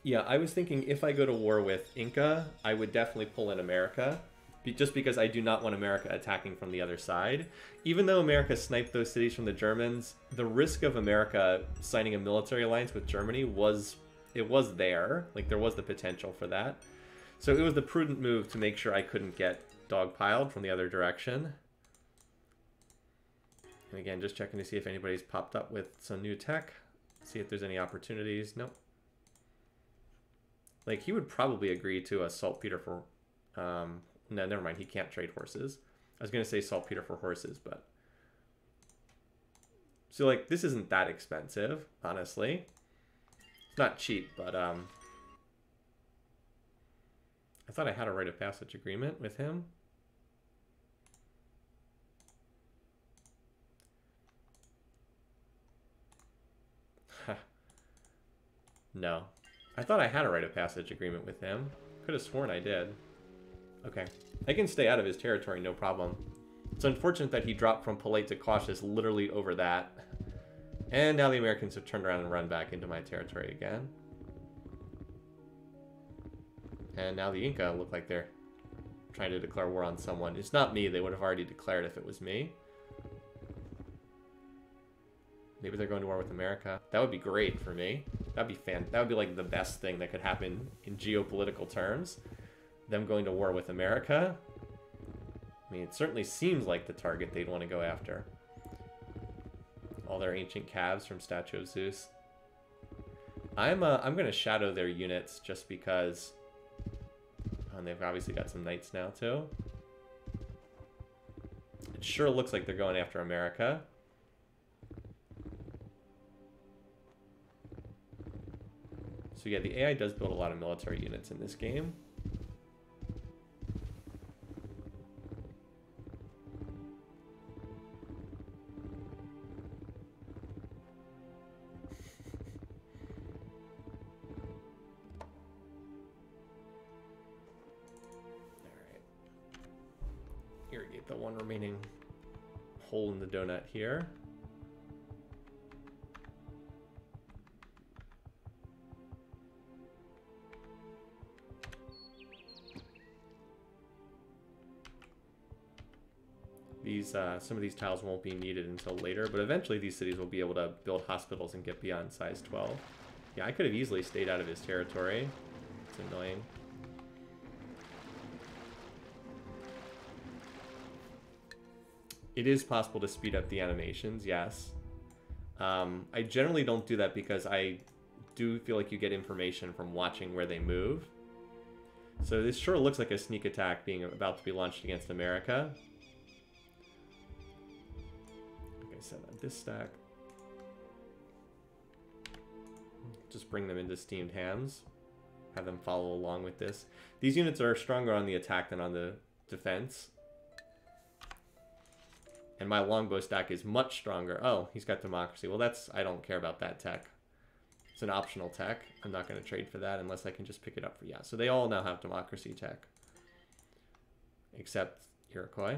Yeah, I was thinking if I go to war with Inca, I would definitely pull in America just because I do not want America attacking from the other side. Even though America sniped those cities from the Germans, the risk of America signing a military alliance with Germany was there. Like, there was the potential for that. So it was the prudent move to make sure I couldn't get dogpiled from the other direction. And again, just checking to see if anybody's popped up with some new tech. See if there's any opportunities. Nope. Like, he would probably agree to a saltpeter for... no, never mind. He can't trade horses. I was going to say saltpeter for horses, but... So, like, this isn't that expensive, honestly. It's not cheap, but, I thought I had a rite of passage agreement with him. No. I thought I had a rite of passage agreement with him. Could have sworn I did. Okay. I can stay out of his territory, no problem. It's unfortunate that he dropped from polite to cautious literally over that. And now the Americans have turned around and run back into my territory again. And now the Inca look like they're trying to declare war on someone. It's not me. They would have already declared if it was me. Maybe they're going to war with America. That would be great for me. That would be like the best thing that could happen in geopolitical terms. Them going to war with America. I mean, it certainly seems like the target they'd want to go after. All their ancient calves from Statue of Zeus. I'm going to shadow their units just because... And they've obviously got some knights now, too. It sure looks like they're going after America. So yeah, the AI does build a lot of military units in this game. Alright. Irrigate the one remaining hole in the donut here. Some of these tiles won't be needed until later, but eventually these cities will be able to build hospitals and get beyond size 12. Yeah, I could have easily stayed out of his territory. It's annoying. It is possible to speed up the animations, yes. I generally don't do that because I do feel like you get information from watching where they move. So this sure looks like a sneak attack being about to be launched against America. Set on this stack. Just bring them into steamed hams. Have them follow along with this. These units are stronger on the attack than on the defense. And my longbow stack is much stronger. Oh, he's got democracy. Well, I don't care about that tech. It's an optional tech. I'm not going to trade for that unless I can just pick it up for, yeah. So they all now have democracy tech. Except Iroquois.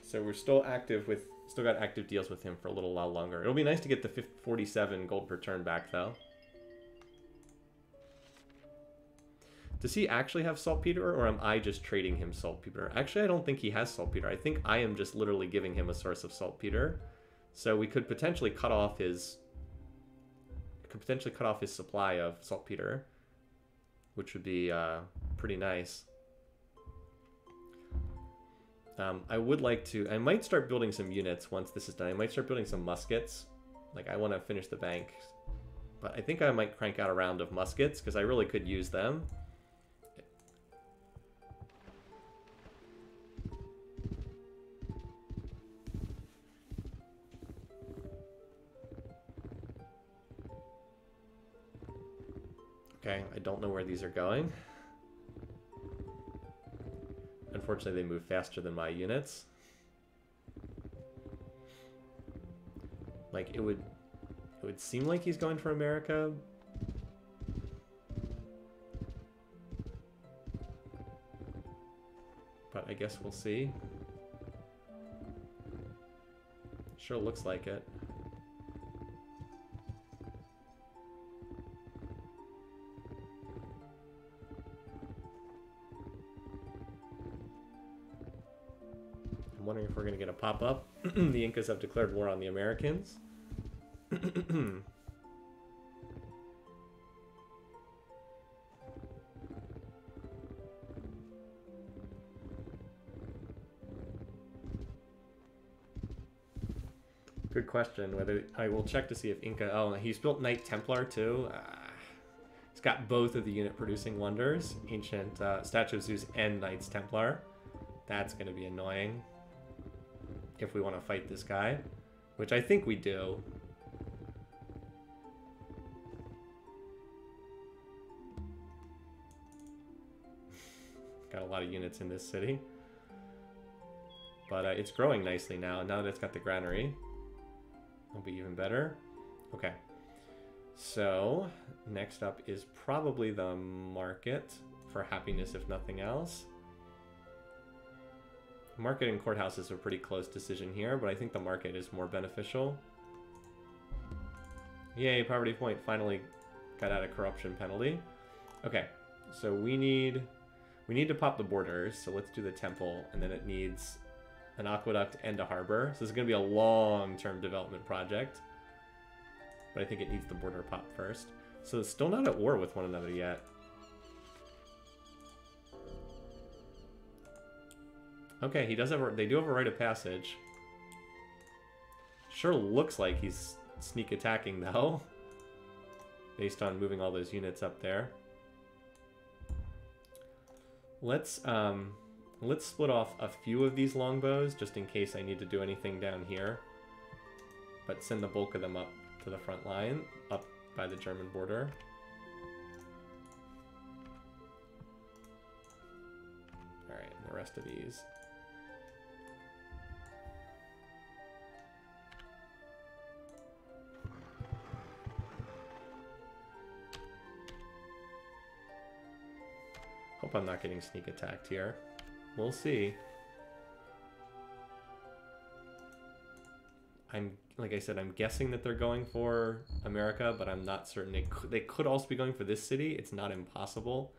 So we're still got active deals with him for a little while longer. It'll be nice to get the 47 gold per turn back, though. Does he actually have saltpeter, or am I just trading him saltpeter? Actually, I don't think he has saltpeter. I think I am just literally giving him a source of saltpeter. So we could potentially cut off his supply of saltpeter, which would be pretty nice. I might start building some units once this is done. I might start building some muskets. Like, I want to finish the bank. But I think I might crank out a round of muskets, because I really could use them. Okay, I don't know where these are going. Unfortunately, they move faster than my units. Like, it would seem like he's going for America. But I guess we'll see. Sure looks like it. I'm wondering if we're going to get a pop-up. The Incas have declared war on the Americans. Good question. Whether I will check to see if Inca... Oh, he's built Knight Templar too. He's got both of the unit producing wonders. Ancient Statue of Zeus and Knights Templar. That's going to be annoying if we want to fight this guy, which I think we do. Got a lot of units in this city. But it's growing nicely now. Now that it's got the granary, it'll be even better. Okay. So, next up is probably the market for happiness, if nothing else. Market and courthouse is a pretty close decision here, but I think the market is more beneficial. Yay, poverty point finally got out of corruption penalty. Okay, so we need to pop the borders, so let's do the temple, and then it needs an aqueduct and a harbor. So this is going to be a long-term development project, but I think it needs the border pop first. So it's still not at war with one another yet. Okay, he does have they do have a rite of passage. Sure looks like he's sneak attacking though, based on moving all those units up there. Let's split off a few of these longbows just in case I need to do anything down here, but send the bulk of them up to the front line, up by the German border. All right, and the rest of these. Hope I'm not getting sneak attacked here. We'll see. Like I said, I'm guessing that they're going for America, but I'm not certain. They could also be going for this city. It's not impossible.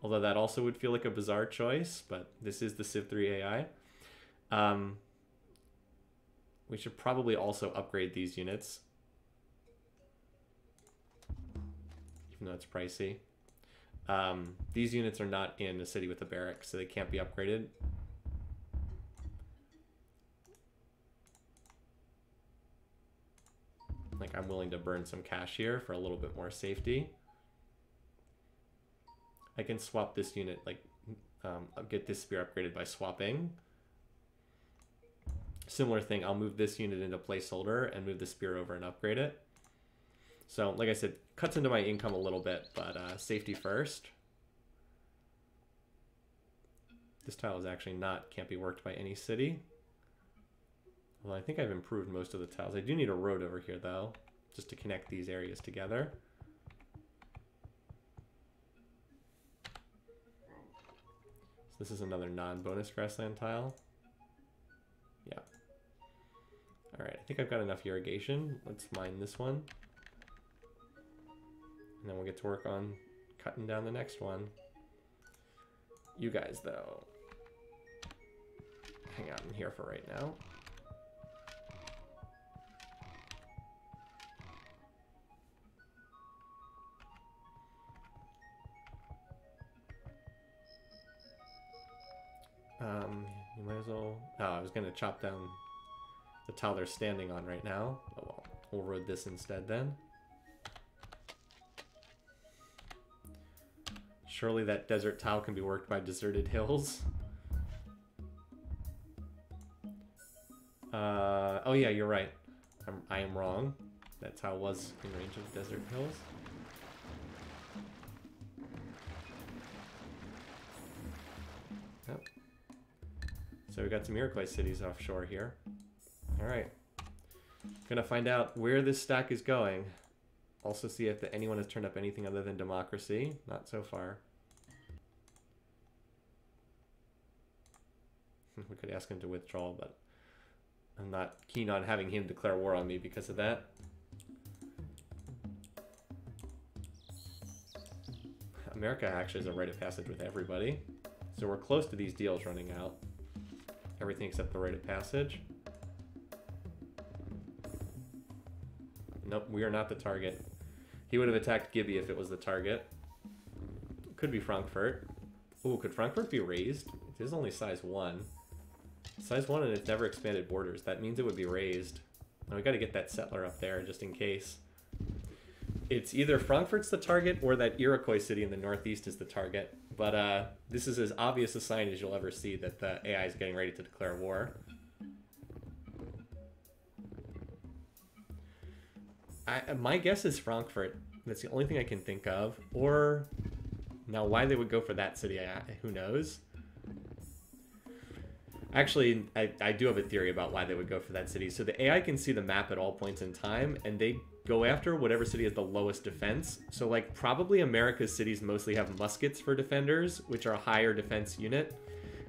Although that also would feel like a bizarre choice, but this is the Civ3 AI. We should probably also upgrade these units, even though it's pricey. These units are not in a city with a barrack, so they can't be upgraded. Like, I'm willing to burn some cash here for a little bit more safety. I can swap this unit, like, get this spear upgraded by swapping. Similar thing, I'll move this unit into placeholder and move the spear over and upgrade it. So, like I said, cuts into my income a little bit, but safety first. This tile is actually can't be worked by any city. Well, I think I've improved most of the tiles. I do need a road over here, though, just to connect these areas together. So this is another non-bonus grassland tile. Yeah. All right, I think I've got enough irrigation. Let's mine this one. And then we'll get to work on cutting down the next one. You guys, though, hang out in here for right now. You might as well... Oh, I was going to chop down the tile they're standing on right now. Oh, well, we'll road this instead then. Surely that desert tile can be worked by deserted hills. Oh yeah, you're right. I am wrong. That tile was in range of desert hills. Yep. So we got some Iroquois cities offshore here. Alright. Gonna find out where this stack is going. Also see if anyone has turned up anything other than democracy. Not so far. We could ask him to withdraw, but I'm not keen on having him declare war on me because of that. America actually has a rite of passage with everybody. So we're close to these deals running out. everything except the rite of passage. Nope, we are not the target. He would have attacked Gibby if it was the target. Could be Frankfurt. Ooh, could Frankfurt be raised? It is only size 1. Size 1 and it's never expanded borders. That means it would be raised. Now we got to get that settler up there just in case. It's either Frankfurt's the target or that Iroquois city in the northeast is the target. But this is as obvious a sign as you'll ever see that the AI is getting ready to declare war. My guess is Frankfurt. That's the only thing I can think of. Or, now why they would go for that city, who knows? Actually, I do have a theory about why they would go for that city. So the AI can see the map at all points in time, and they go after whatever city has the lowest defense. So like probably America's cities mostly have muskets for defenders, which are a higher defense unit.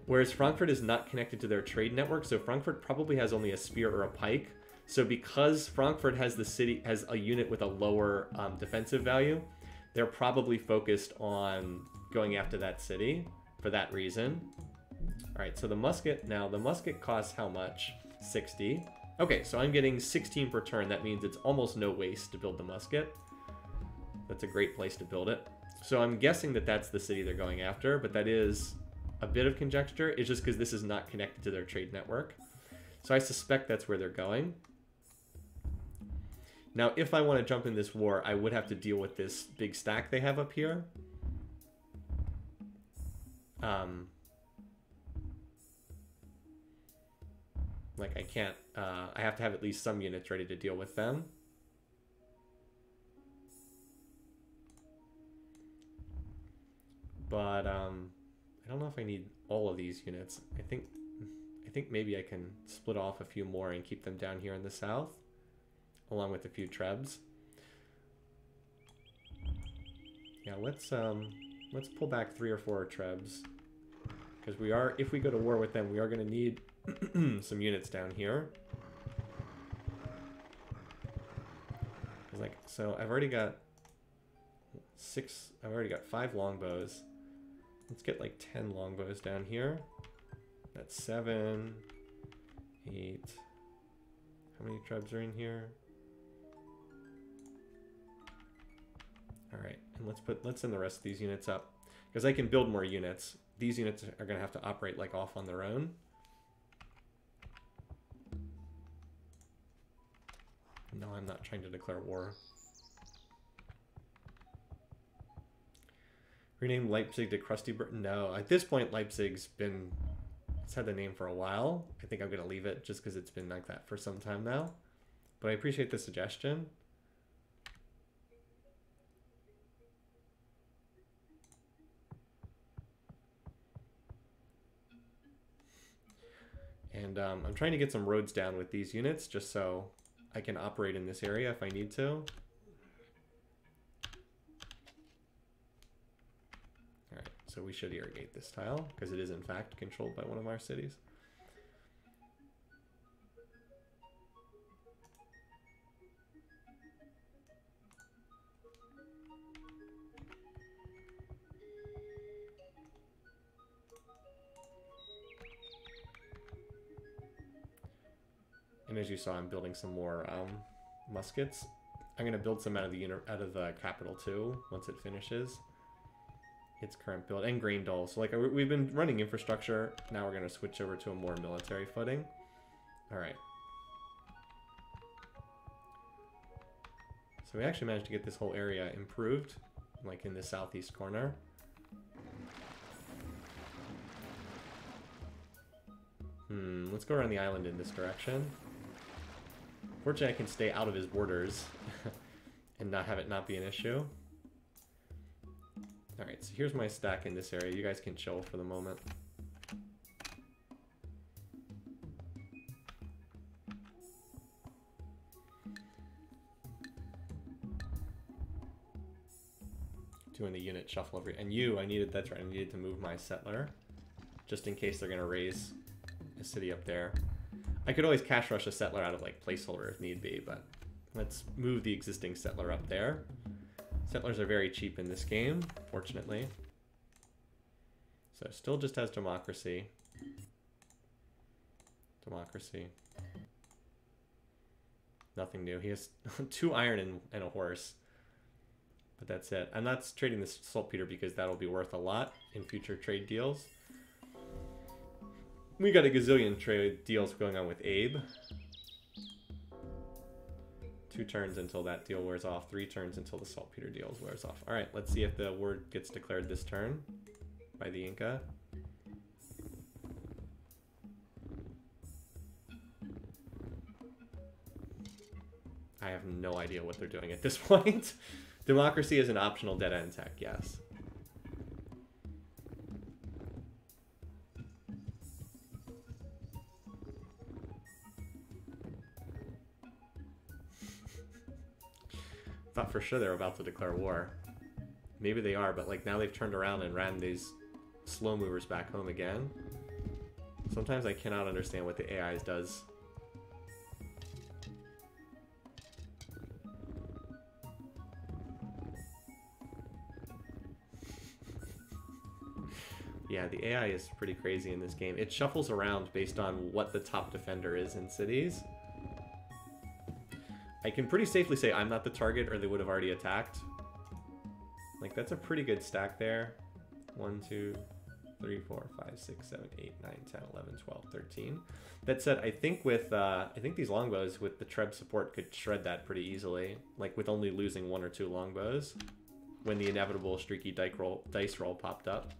Whereas Frankfurt is not connected to their trade network, so Frankfurt probably has only a spear or a pike. So because Frankfurt has a unit with a lower defensive value, they're probably focused on going after that city for that reason. All right, so the musket costs how much? 60. Okay, so I'm getting 16 per turn. That means it's almost no waste to build the musket. That's a great place to build it. So I'm guessing that that's the city they're going after, but that is a bit of conjecture. It's just because this is not connected to their trade network. So I suspect that's where they're going. Now, if I want to jump in this war, I would have to deal with this big stack they have up here. Like, I can't... I have to have at least some units ready to deal with them. But, I don't know if I need all of these units. I think maybe I can split off a few more and keep them down here in the south, along with a few trebs. Yeah, let's pull back 3 or 4 trebs, because if we go to war with them, we are going to need some units down here. Like, so I've already got 5 longbows. Let's get like 10 longbows down here. That's 7, 8. How many trebs are in here? All right, and let's send the rest of these units up, because I can build more units. These units are going to have to operate like off on their own. No, I'm not trying to declare war. Rename Leipzig to Krusty Burton? No, at this point Leipzig's it's had the name for a while. I think I'm going to leave it just because it's been like that for some time now. But I appreciate the suggestion. And I'm trying to get some roads down with these units just so I can operate in this area if I need to. Alright, so we should irrigate this tile, because it is in fact controlled by one of our cities. And as you saw, I'm building some more muskets. I'm going to build some out of the capital too once it finishes its current build, and grain doll. So like we've been running infrastructure. Now we're going to switch over to a more military footing. All right. So we actually managed to get this whole area improved, like in the southeast corner. Let's go around the island in this direction. Fortunately, I can stay out of his borders and not have it not be an issue. Alright, so here's my stack in this area. You guys can chill for the moment. Doing the unit shuffle over here. And that's right, I needed to move my settler, just in case they're going to raise a city up there. I could always cash rush a settler out of like placeholder if need be, but let's move the existing settler up there. Settlers are very cheap in this game, fortunately. So still just has democracy. Democracy. Nothing new. He has 2 iron and a horse. But that's it. I'm not trading this saltpeter because that'll be worth a lot in future trade deals. We got a gazillion trade deals going on with Abe. 2 turns until that deal wears off. 3 turns until the saltpeter deal wears off. Alright, let's see if the word gets declared this turn by the Inca. I have no idea what they're doing at this point. Democracy is an optional dead-end tech, yes. Thought for sure they were about to declare war. Maybe they are, but like now they've turned around and ran these slow movers back home again. Sometimes I cannot understand what the AI does. Yeah, the AI is pretty crazy in this game. It shuffles around based on what the top defender is in cities. I can pretty safely say I'm not the target or they would have already attacked. Like, that's a pretty good stack there. 1, 2, 3, 4, 5, 6, 7, 8, 9, 10, 11, 12, 13. That said, I think with I think these longbows with the Treb support could shred that pretty easily. Like with only losing 1 or 2 longbows when the inevitable streaky dice roll popped up.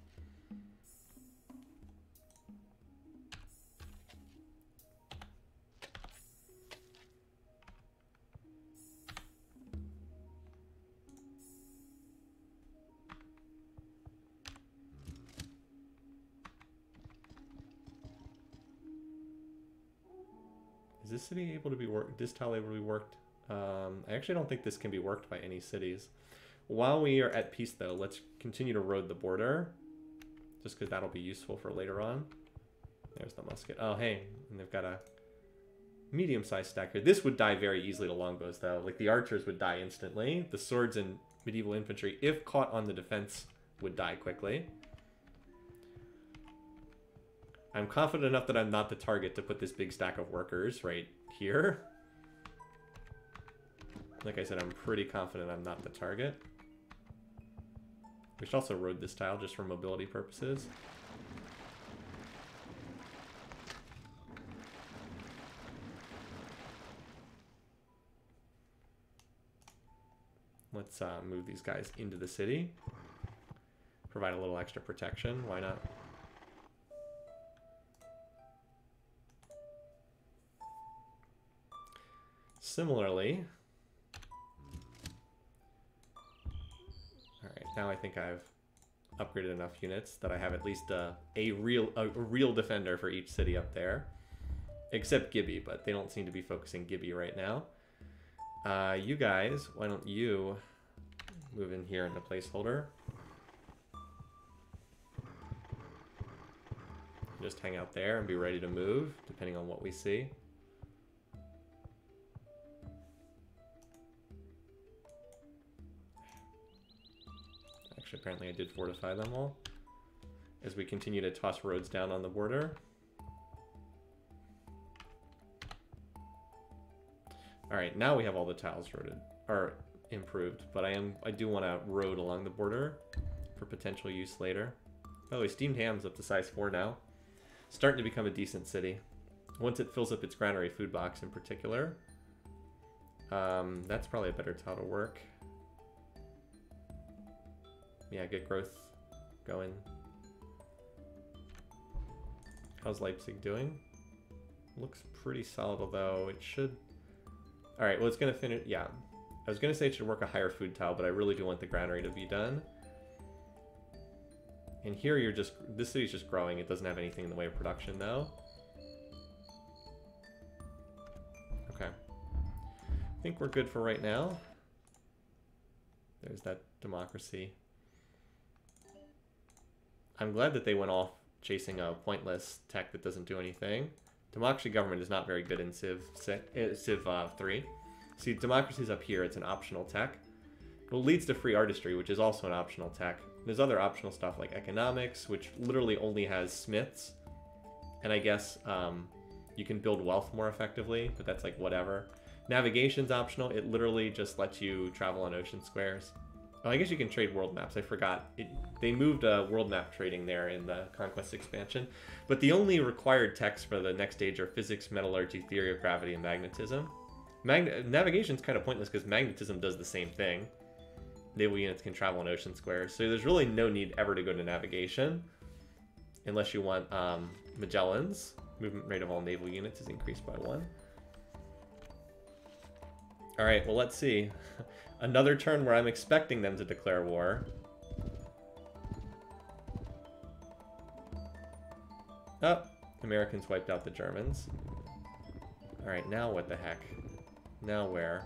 Is this city able to be worked? This tile able to be worked? I actually don't think this can be worked by any cities. While we are at peace, though, let's continue to road the border, just because that'll be useful for later on. There's the musket. Oh, hey, and they've got a medium-sized stack here. This would die very easily to longbows, though. Like, the archers would die instantly. The swords and medieval infantry, if caught on the defense, would die quickly. I'm confident enough that I'm not the target to put this big stack of workers right here. Like I said, I'm pretty confident I'm not the target. We should also road this tile just for mobility purposes. Let's move these guys into the city. Provide a little extra protection. Why not? Similarly, all right, now I think I've upgraded enough units that I have at least a real defender for each city up there, except Gibby, but they don't seem to be focusing Gibby right now. You guys, why don't you move in here in the placeholder? Just hang out there and be ready to move, depending on what we see. Apparently I did fortify them all as we continue to toss roads down on the border. All right, now we have all the tiles roaded or improved, but I do want to road along the border for potential use later. By the way, steamed ham's up to size 4 now. Starting to become a decent city. Once it fills up its granary food box in particular, that's probably a better tile to work. Yeah, get growth going. How's Leipzig doing? Looks pretty solid, although it should... Alright, well, it's going to finish... Yeah. I was going to say it should work a higher food tile, but I really do want the granary to be done. And here you're just... This city's just growing. It doesn't have anything in the way of production, though. Okay. I think we're good for right now. There's that democracy. I'm glad that they went off chasing a pointless tech that doesn't do anything. Democracy government is not very good in Civ 3. See, democracy's up here. It's an optional tech. It leads to free artistry, which is also an optional tech. There's other optional stuff like economics, which literally only has smiths. And I guess You can build wealth more effectively, but that's like whatever. Navigation's optional. It literally just lets you travel on ocean squares. Oh, I guess you can trade world maps. I forgot. They moved world map trading there in the Conquest expansion. But the only required texts for the next stage are physics, metallurgy, theory of gravity, and magnetism. Navigation's kind of pointless because magnetism does the same thing. Naval units can travel on ocean squares. So there's really no need ever to go to navigation. Unless you want Magellan's. Movement rate of all naval units is increased by 1. Alright, well, let's see. Another turn where I'm expecting them to declare war. Oh, Americans wiped out the Germans. Alright, now what the heck? Now where?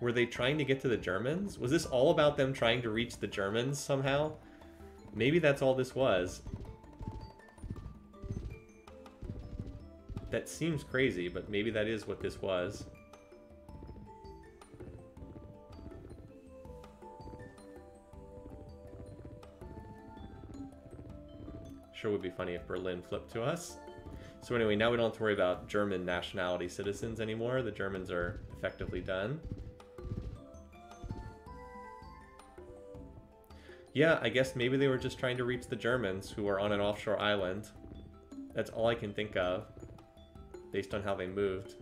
Were they trying to get to the Germans? Was this all about them trying to reach the Germans somehow? Maybe that's all this was. That seems crazy, but maybe that is what this was. Sure would be funny if Berlin flipped to us. So anyway, now we don't have to worry about German nationality citizens anymore. The Germans are effectively done. Yeah, I guess maybe they were just trying to reach the Germans who are on an offshore island. That's all I can think of, based on how they moved.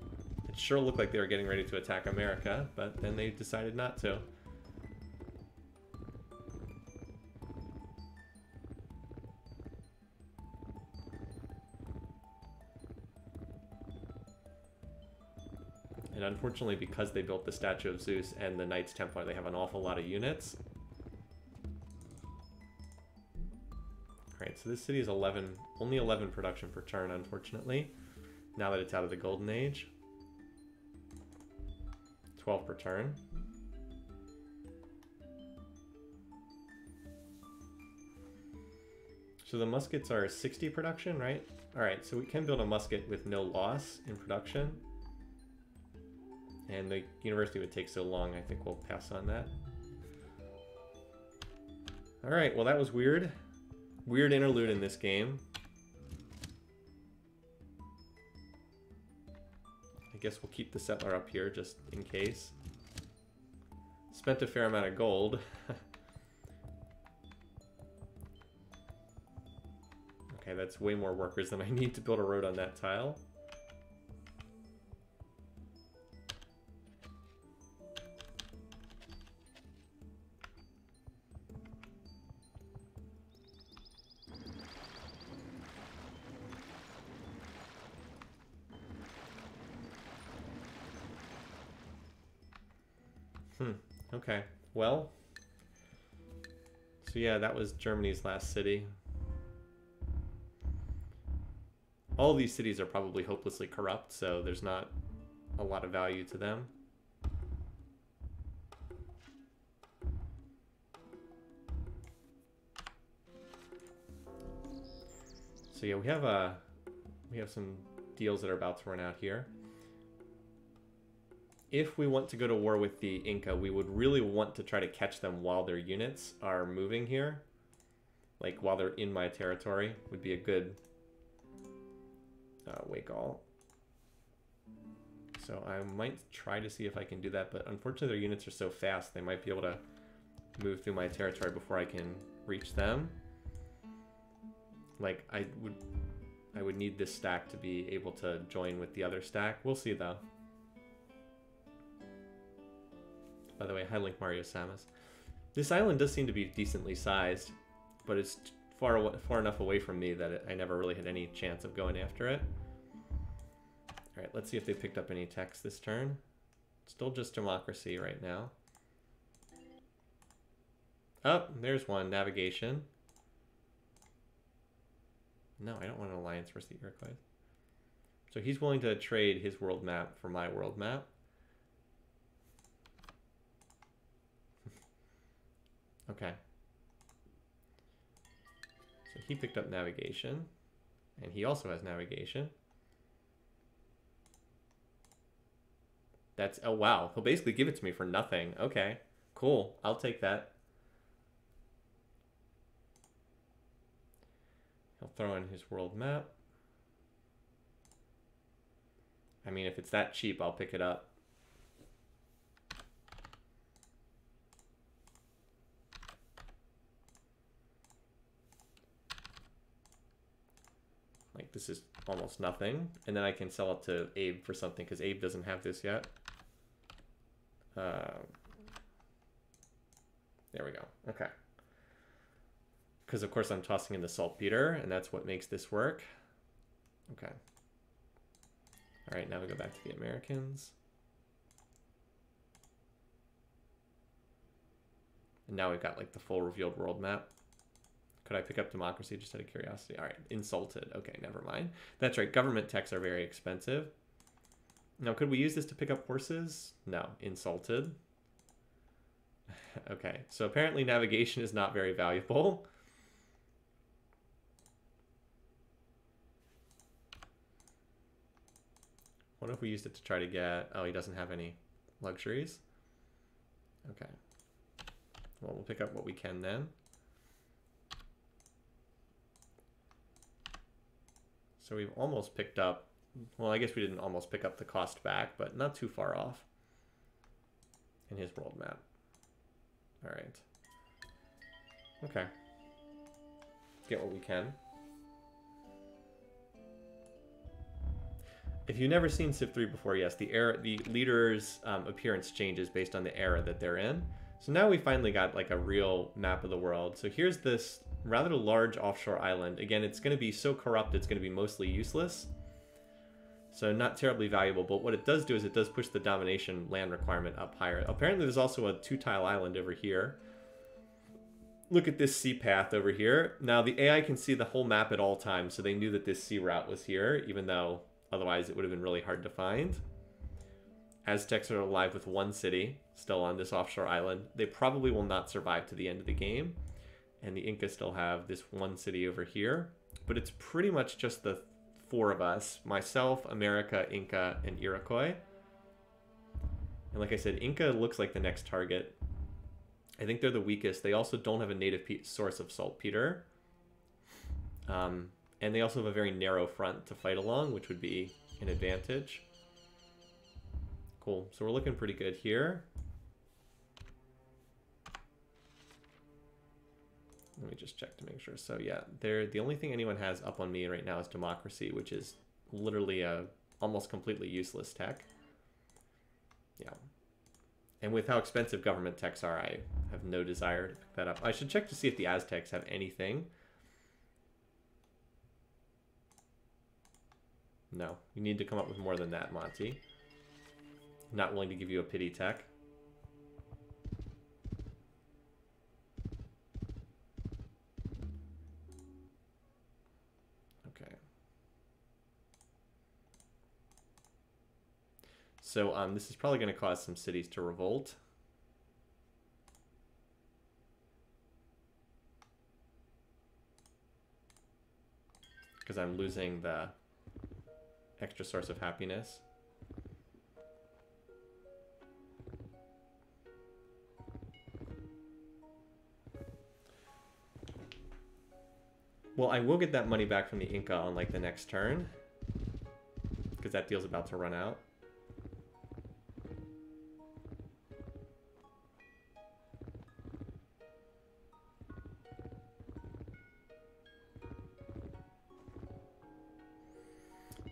It sure looked like they were getting ready to attack America, but then they decided not to. And unfortunately, because they built the statue of Zeus and the Knights Templar, they have an awful lot of units. Alright, so this city is only 11 production per turn, unfortunately. Now that it's out of the Golden Age. 12 per turn. So the muskets are 60 production, right? Alright, so we can build a musket with no loss in production. And the university would take so long, I think we'll pass on that. Alright, well that was weird. Weird interlude in this game. I guess we'll keep the settler up here just in case. Spent a fair amount of gold. Okay, that's way more workers than I need to build a road on that tile. Okay, well, so yeah, that was Germany's last city. All these cities are probably hopelessly corrupt, so there's not a lot of value to them. So yeah, we have some deals that are about to run out here. If we want to go to war with the Inca, we would really want to try to catch them while their units are moving here. Like, while they're in my territory would be a good wake all. So I might try to see if I can do that, but unfortunately their units are so fast, they might be able to move through my territory before I can reach them. Like, I would need this stack to be able to join with the other stack. We'll see, though. By the way, hi Link Mario Samus. This island does seem to be decently sized, but it's far enough away from me that I never really had any chance of going after it. Alright, let's see if they picked up any text this turn. Still just democracy right now. Oh, there's one. Navigation. No, I don't want an alliance versus the Iroquois. So he's willing to trade his world map for my world map. Okay. So he picked up navigation, and he also has navigation. That's, oh wow, he'll basically give it to me for nothing. Okay, cool, I'll take that. He'll throw in his world map. I mean, if it's that cheap, I'll pick it up. Like, this is almost nothing. And then I can sell it to Abe for something, because Abe doesn't have this yet. There we go. Okay. Because, of course, I'm tossing in the saltpeter, and that's what makes this work. Okay. All right, now we go back to the Americans. And now we've got, like, the full revealed world map. Could I pick up democracy just out of curiosity? All right, insulted. Okay, never mind. That's right, government techs are very expensive. Now, could we use this to pick up horses? No, insulted. Okay, so apparently navigation is not very valuable. What if we used it to try to get... Oh, he doesn't have any luxuries. Okay. Well, we'll pick up what we can then. So we've almost picked up... Well, I guess we didn't almost pick up the cost back, but not too far off in his world map. All right. Okay. Get what we can. If you've never seen Civ3 before, yes, the leader's appearance changes based on the era that they're in. So now we finally got like a real map of the world. So here's this rather large offshore island. Again, it's going to be so corrupt, it's going to be mostly useless. So not terribly valuable, but what it does do is it does push the domination land requirement up higher. Apparently there's also a 2-tile island over here. Look at this sea path over here. Now the AI can see the whole map at all times, so they knew that this sea route was here, even though otherwise it would have been really hard to find. Aztecs are alive with one city still on this offshore island. They probably will not survive to the end of the game. And the Inca still have this one city over here. But it's pretty much just the 4 of us. Myself, America, Inca, and Iroquois. And like I said, Inca looks like the next target. I think they're the weakest. They also don't have a native source of saltpeter. And they also have a very narrow front to fight along, which would be an advantage. Cool. So we're looking pretty good here. Let me just check to make sure. So yeah, the only thing anyone has up on me right now is democracy, which is literally a almost completely useless tech. Yeah. And with how expensive government techs are, I have no desire to pick that up. I should check to see if the Aztecs have anything. No, you need to come up with more than that, Monty. Not willing to give you a pity tech. Okay. So this is probably going to cause some cities to revolt. Because I'm losing the extra source of happiness. Well, I will get that money back from the Inca on like the next turn, because that deal's about to run out.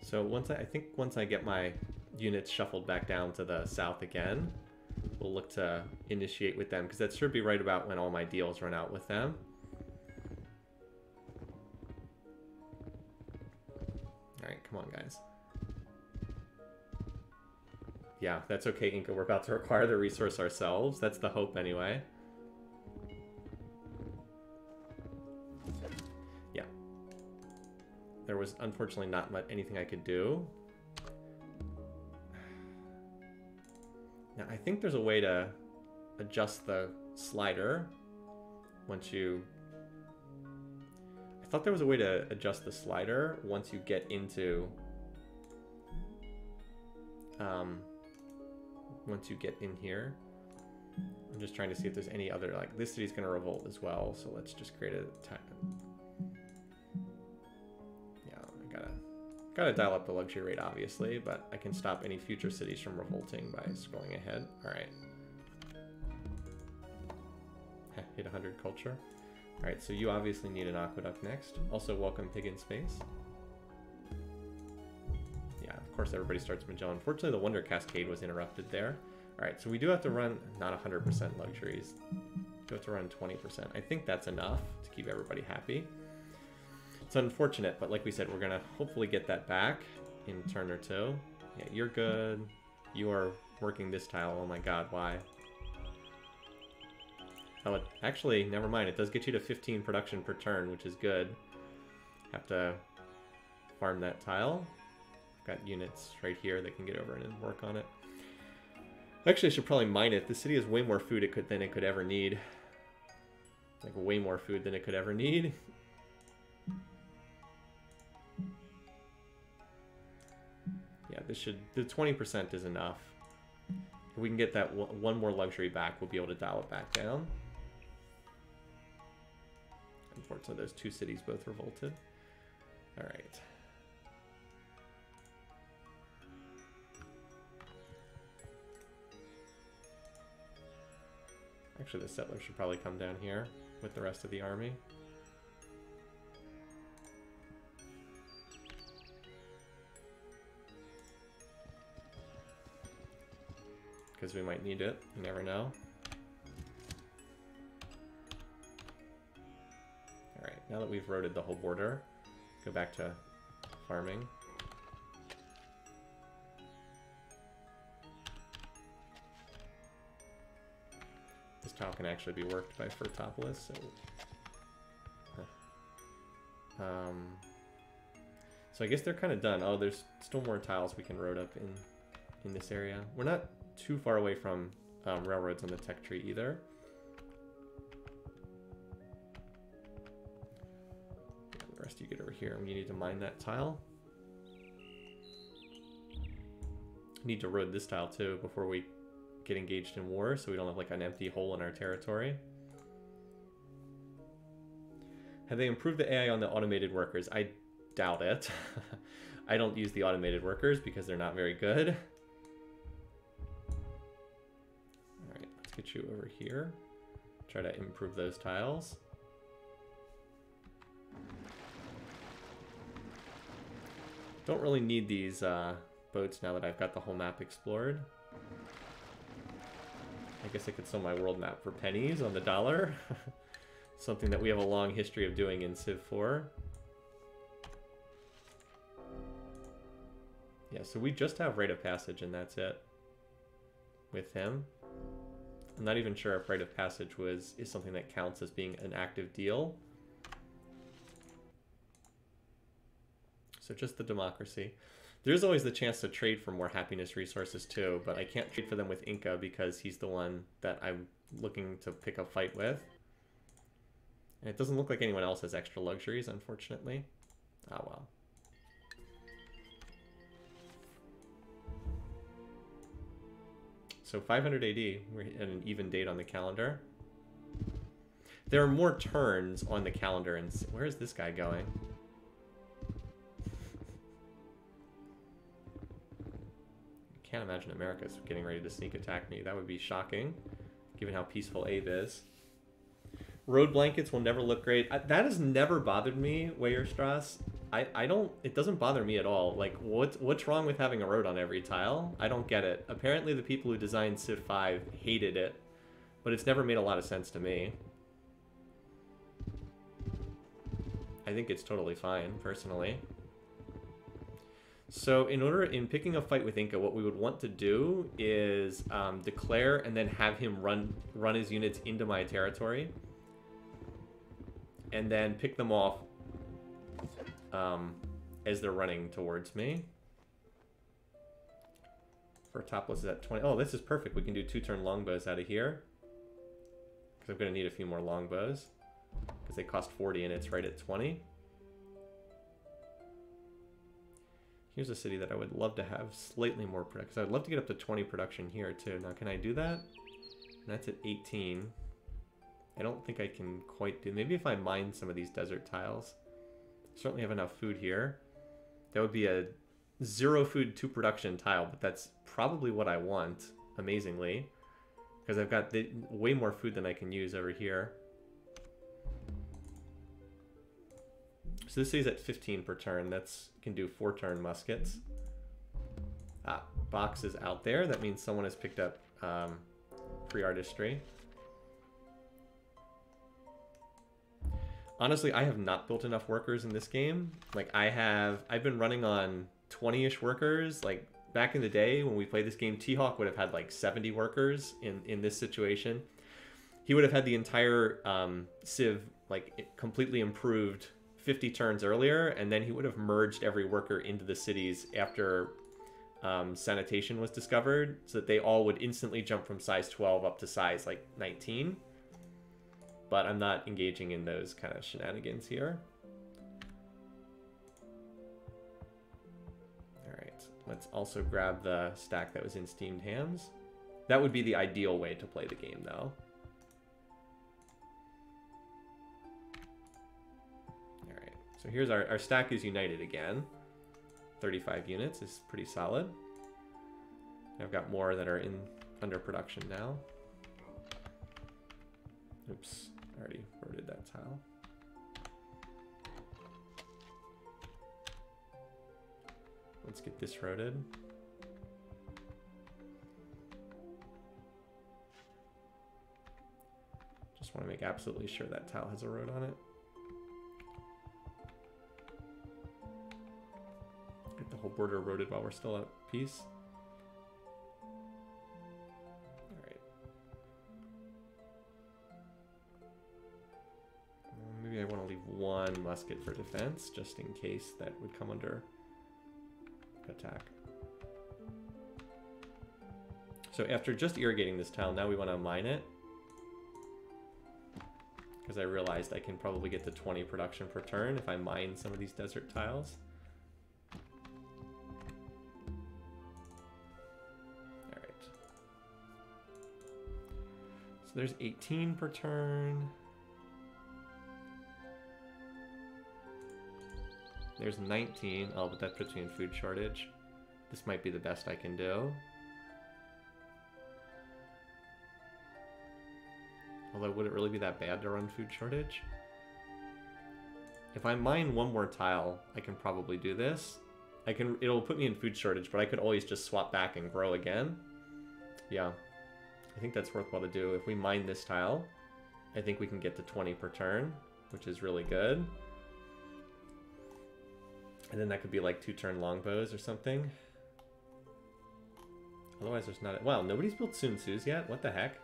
So I think once I get my units shuffled back down to the south again, we'll look to initiate with them, because that should be right about when all my deals run out with them. Alright, come on, guys. Yeah, that's okay, Inca. We're about to require the resource ourselves. That's the hope, anyway. Yeah. There was, unfortunately, not much anything I could do. Now, I think there's a way to adjust the slider once you... I thought there was a way to adjust the slider once you get into... once you get in here. I'm just trying to see if there's any other... Like, this city's going to revolt as well, so let's just create a... gotta dial up the luxury rate, obviously, but I can stop any future cities from revolting by scrolling ahead. All right. Hit 100 culture. All right, so you obviously need an aqueduct next. Also, welcome Pig in Space. Yeah, of course everybody starts Magellan. Unfortunately, the Wonder Cascade was interrupted there. All right, so we do have to run not 100% luxuries. We have to run 20%. I think that's enough to keep everybody happy. It's unfortunate, but like we said, we're gonna hopefully get that back in turn or two. Yeah, you're good. You are working this tile. Oh my god, why? Oh, it, actually, never mind. It does get you to 15 production per turn, which is good. Have to farm that tile. Got units right here that can get over and work on it. Actually, I should probably mine it. The city has way more food than it could ever need. Like, way more food than it could ever need. Yeah, this should... The 20% is enough. If we can get that one more luxury back, we'll be able to dial it back down. Unfortunately, those two cities both revolted. Alright. Actually, the settler should probably come down here with the rest of the army. Because we might need it. You never know. Alright, now that we've roaded the whole border, go back to farming. This tile can actually be worked by Fertopolis, so... So I guess they're kind of done. Oh, there's still more tiles we can road up in this area. We're not too far away from railroads on the tech tree either. The rest of you get over here, and you need to mine that tile. Need to road this tile too before we get engaged in war, so we don't have like an empty hole in our territory. Have they improved the AI on the automated workers? I doubt it. I don't use the automated workers because they're not very good. Alright, let's get you over here. Try to improve those tiles. Don't really need these boats now that I've got the whole map explored. I guess I could sell my world map for pennies on the dollar. Something that we have a long history of doing in Civ 4. Yeah, so we just have Rite of Passage and that's it. With him. I'm not even sure if Rite of Passage is something that counts as being an active deal. So just the democracy. There's always the chance to trade for more happiness resources too, but I can't trade for them with Inca because he's the one that I'm looking to pick a fight with. And it doesn't look like anyone else has extra luxuries, unfortunately. Oh well. So 500 AD, we're at an even date on the calendar. There are more turns on the calendar, and where is this guy going? Can't imagine America's getting ready to sneak attack me. That would be shocking, given how peaceful Abe is. Road blankets will never look great. That has never bothered me, Weierstrass. It doesn't bother me at all. Like, what's wrong with having a road on every tile? I don't get it. Apparently the people who designed Civ 5 hated it, but it's never made a lot of sense to me. I think it's totally fine, personally. So in picking a fight with Inca, what we would want to do is declare and then have him run his units into my territory. And then pick them off as they're running towards me. Fertopolis is at 20. Oh, this is perfect. We can do 2-turn longbows out of here. Because I'm going to need a few more longbows. Because they cost 40 and it's right at 20. Here's a city that I would love to have slightly more production. Because I'd love to get up to 20 production here too. Now, can I do that? And that's at 18. I don't think I can quite do... Maybe if I mine some of these desert tiles. Certainly have enough food here. That would be a 0 food 2 production tile, but that's probably what I want, amazingly. Because I've got way more food than I can use over here. So this stays at 15 per turn. That's can do 4 turn muskets. Ah, box is out there. That means someone has picked up free artistry. Honestly, I have not built enough workers in this game. Like I've been running on 20-ish workers. Like back in the day when we played this game, T-Hawk would have had like 70 workers in this situation. He would have had the entire Civ like completely improved 50 turns earlier, and then he would have merged every worker into the cities after sanitation was discovered, so that they all would instantly jump from size 12 up to size like 19. But I'm not engaging in those kind of shenanigans here. Alright, let's also grab the stack that was in steamed hams. That would be the ideal way to play the game, though. Alright, so here's our stack is united again. 35 units is pretty solid. I've got more that are under production now. Oops, I already rotated that tile. Let's get this rotated. Just want to make absolutely sure that tile has a road on it. Get the whole border rotated while we're still at peace. Maybe I want to leave 1 musket for defense, just in case that would come under attack. So after just irrigating this tile, now we want to mine it. Because I realized I can probably get to 20 production per turn if I mine some of these desert tiles. Alright. So there's 18 per turn. There's 19. Oh, but that puts me in food shortage. This might be the best I can do. Although, would it really be that bad to run food shortage? If I mine 1 more tile, I can probably do this. It'll put me in food shortage, but I could always just swap back and grow again. Yeah. I think that's worthwhile to do. If we mine this tile, I think we can get to 20 per turn, which is really good. And then that could be like 2 turn longbows or something. Otherwise there's not... Wow, nobody's built Sun Tzus yet? What the heck?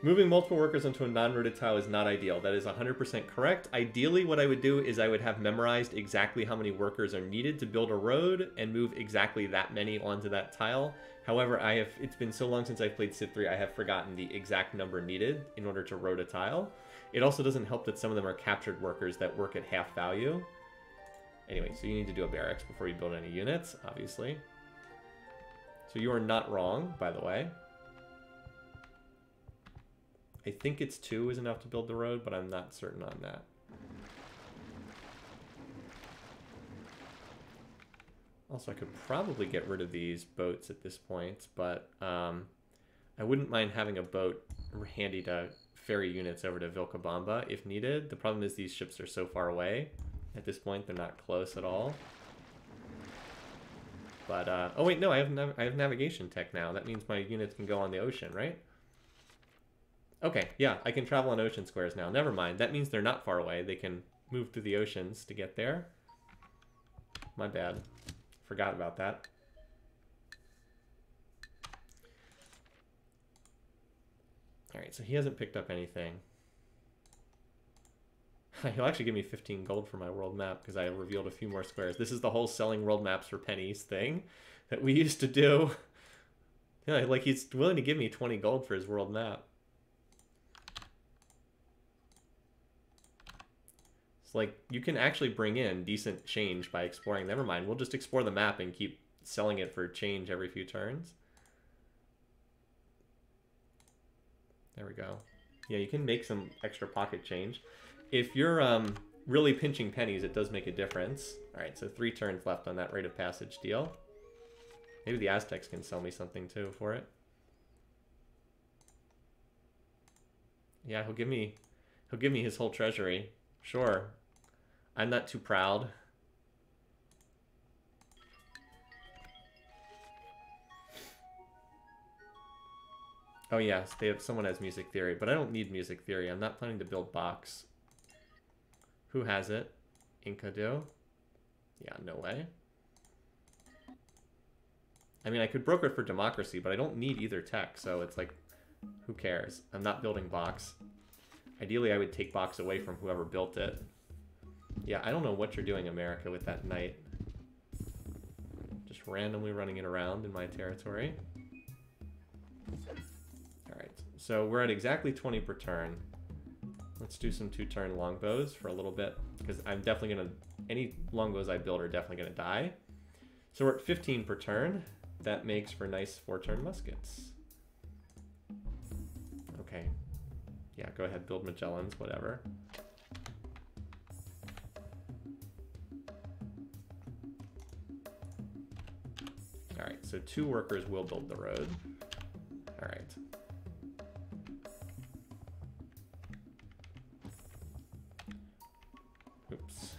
Moving multiple workers onto a non-rooted tile is not ideal. That is 100% correct. Ideally, what I would do is I would have memorized exactly how many workers are needed to build a road and move exactly that many onto that tile. However, it's been so long since I've played Civ 3, I have forgotten the exact number needed in order to road a tile. It also doesn't help that some of them are captured workers that work at half value. Anyway, so you need to do a barracks before you build any units, obviously. So you are not wrong, by the way. I think it's 2 is enough to build the road, but I'm not certain on that. Also, I could probably get rid of these boats at this point, but I wouldn't mind having a boat handy to ferry units over to Vilcabamba if needed. The problem is these ships are so far away. At this point, they're not close at all. But, oh wait, no, I have navigation tech now. That means my units can go on the ocean, right? Okay, yeah, I can travel on ocean squares now. Never mind. That means they're not far away. They can move through the oceans to get there. My bad. Forgot about that. Alright, so he hasn't picked up anything. He'll actually give me 15 gold for my world map because I revealed a few more squares. This is the whole selling world maps for pennies thing that we used to do. Yeah, like he's willing to give me 20 gold for his world map. It's like you can actually bring in decent change by exploring. Never mind, we'll just explore the map and keep selling it for change every few turns. There we go. Yeah, you can make some extra pocket change. If you're really pinching pennies, it does make a difference. All right, so 3 turns left on that rite of passage deal. Maybe the Aztecs can sell me something too for it. Yeah, he'll give me his whole treasury. Sure. I'm not too proud. Oh yes, someone has music theory, but I don't need music theory. I'm not planning to build box. Who has it? Inca do? Yeah, no way. I mean, I could broker it for democracy, but I don't need either tech, so it's like, who cares? I'm not building box. Ideally, I would take box away from whoever built it. Yeah, I don't know what you're doing, America, with that knight. Just randomly running it around in my territory. Alright, so we're at exactly 20 per turn. Let's do some 2-turn longbows for a little bit, because I'm definitely going to... Any longbows I build are definitely going to die. So we're at 15 per turn. That makes for nice 4-turn muskets. Okay. Yeah, go ahead, build Magellans, whatever. Alright, so 2 workers will build the road. Alright. Oops.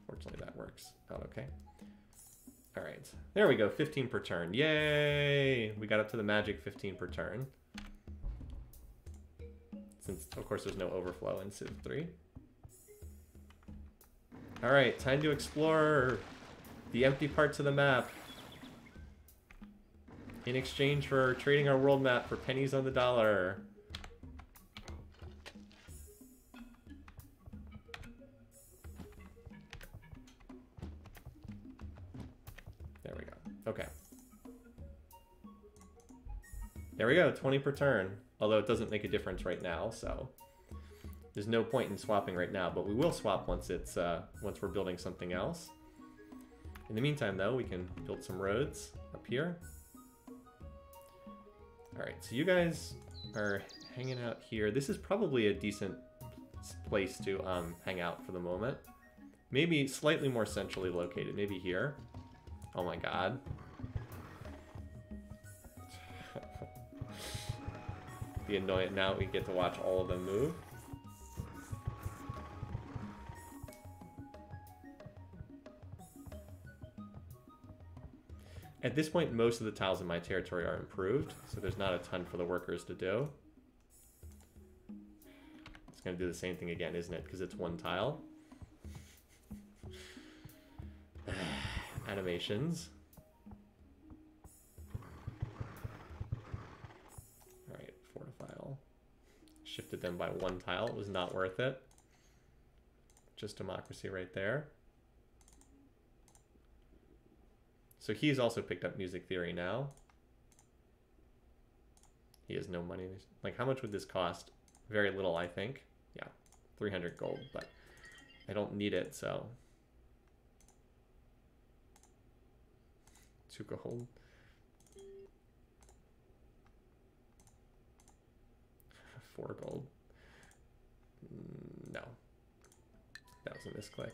Fortunately, that works. Oh, okay. Alright. There we go, 15 per turn. Yay! We got up to the magic 15 per turn. Since, of course, there's no overflow in Civ 3. Alright, time to explore the empty parts of the map. In exchange for trading our world map for pennies on the dollar. There we go. Okay. There we go, 20 per turn. Although it doesn't make a difference right now, so there's no point in swapping right now, but we will swap once it's once we're building something else. In the meantime, though, we can build some roads up here. All right, so you guys are hanging out here. This is probably a decent place to hang out for the moment. Maybe slightly more centrally located, maybe here. Oh my god. Be annoying. Now we get to watch all of them move. At this point, most of the tiles in my territory are improved, so there's not a ton for the workers to do. It's going to do the same thing again, isn't it? Because it's 1 tile. Animations. Alright, fortify all. Shifted them by 1 tile. It was not worth it. Just democracy right there. So he's also picked up music theory now. He has no money. Like, how much would this cost? Very little, I think. Yeah, 300 gold, but I don't need it, so. 2 gold. 4 gold. No. That was a misclick.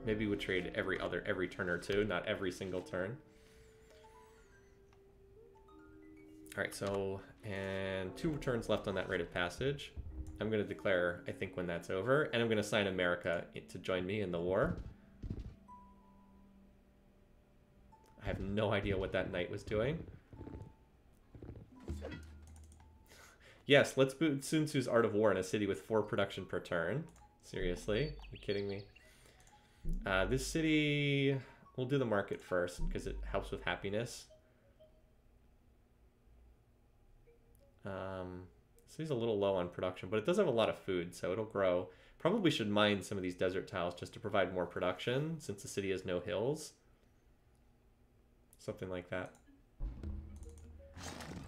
Maybe we would trade every turn or two, not every single turn. Alright, so, and 2 turns left on that rite of passage. I'm going to declare, I think, when that's over, and I'm going to sign America to join me in the war. I have no idea what that knight was doing. Yes, let's boot Sun Tzu's Art of War in a city with 4 production per turn. Seriously? Are you kidding me? This city, we'll do the market first because it helps with happiness. City's a little low on production, but it does have a lot of food, so it'll grow. Probably should mine some of these desert tiles just to provide more production since the city has no hills. Something like that.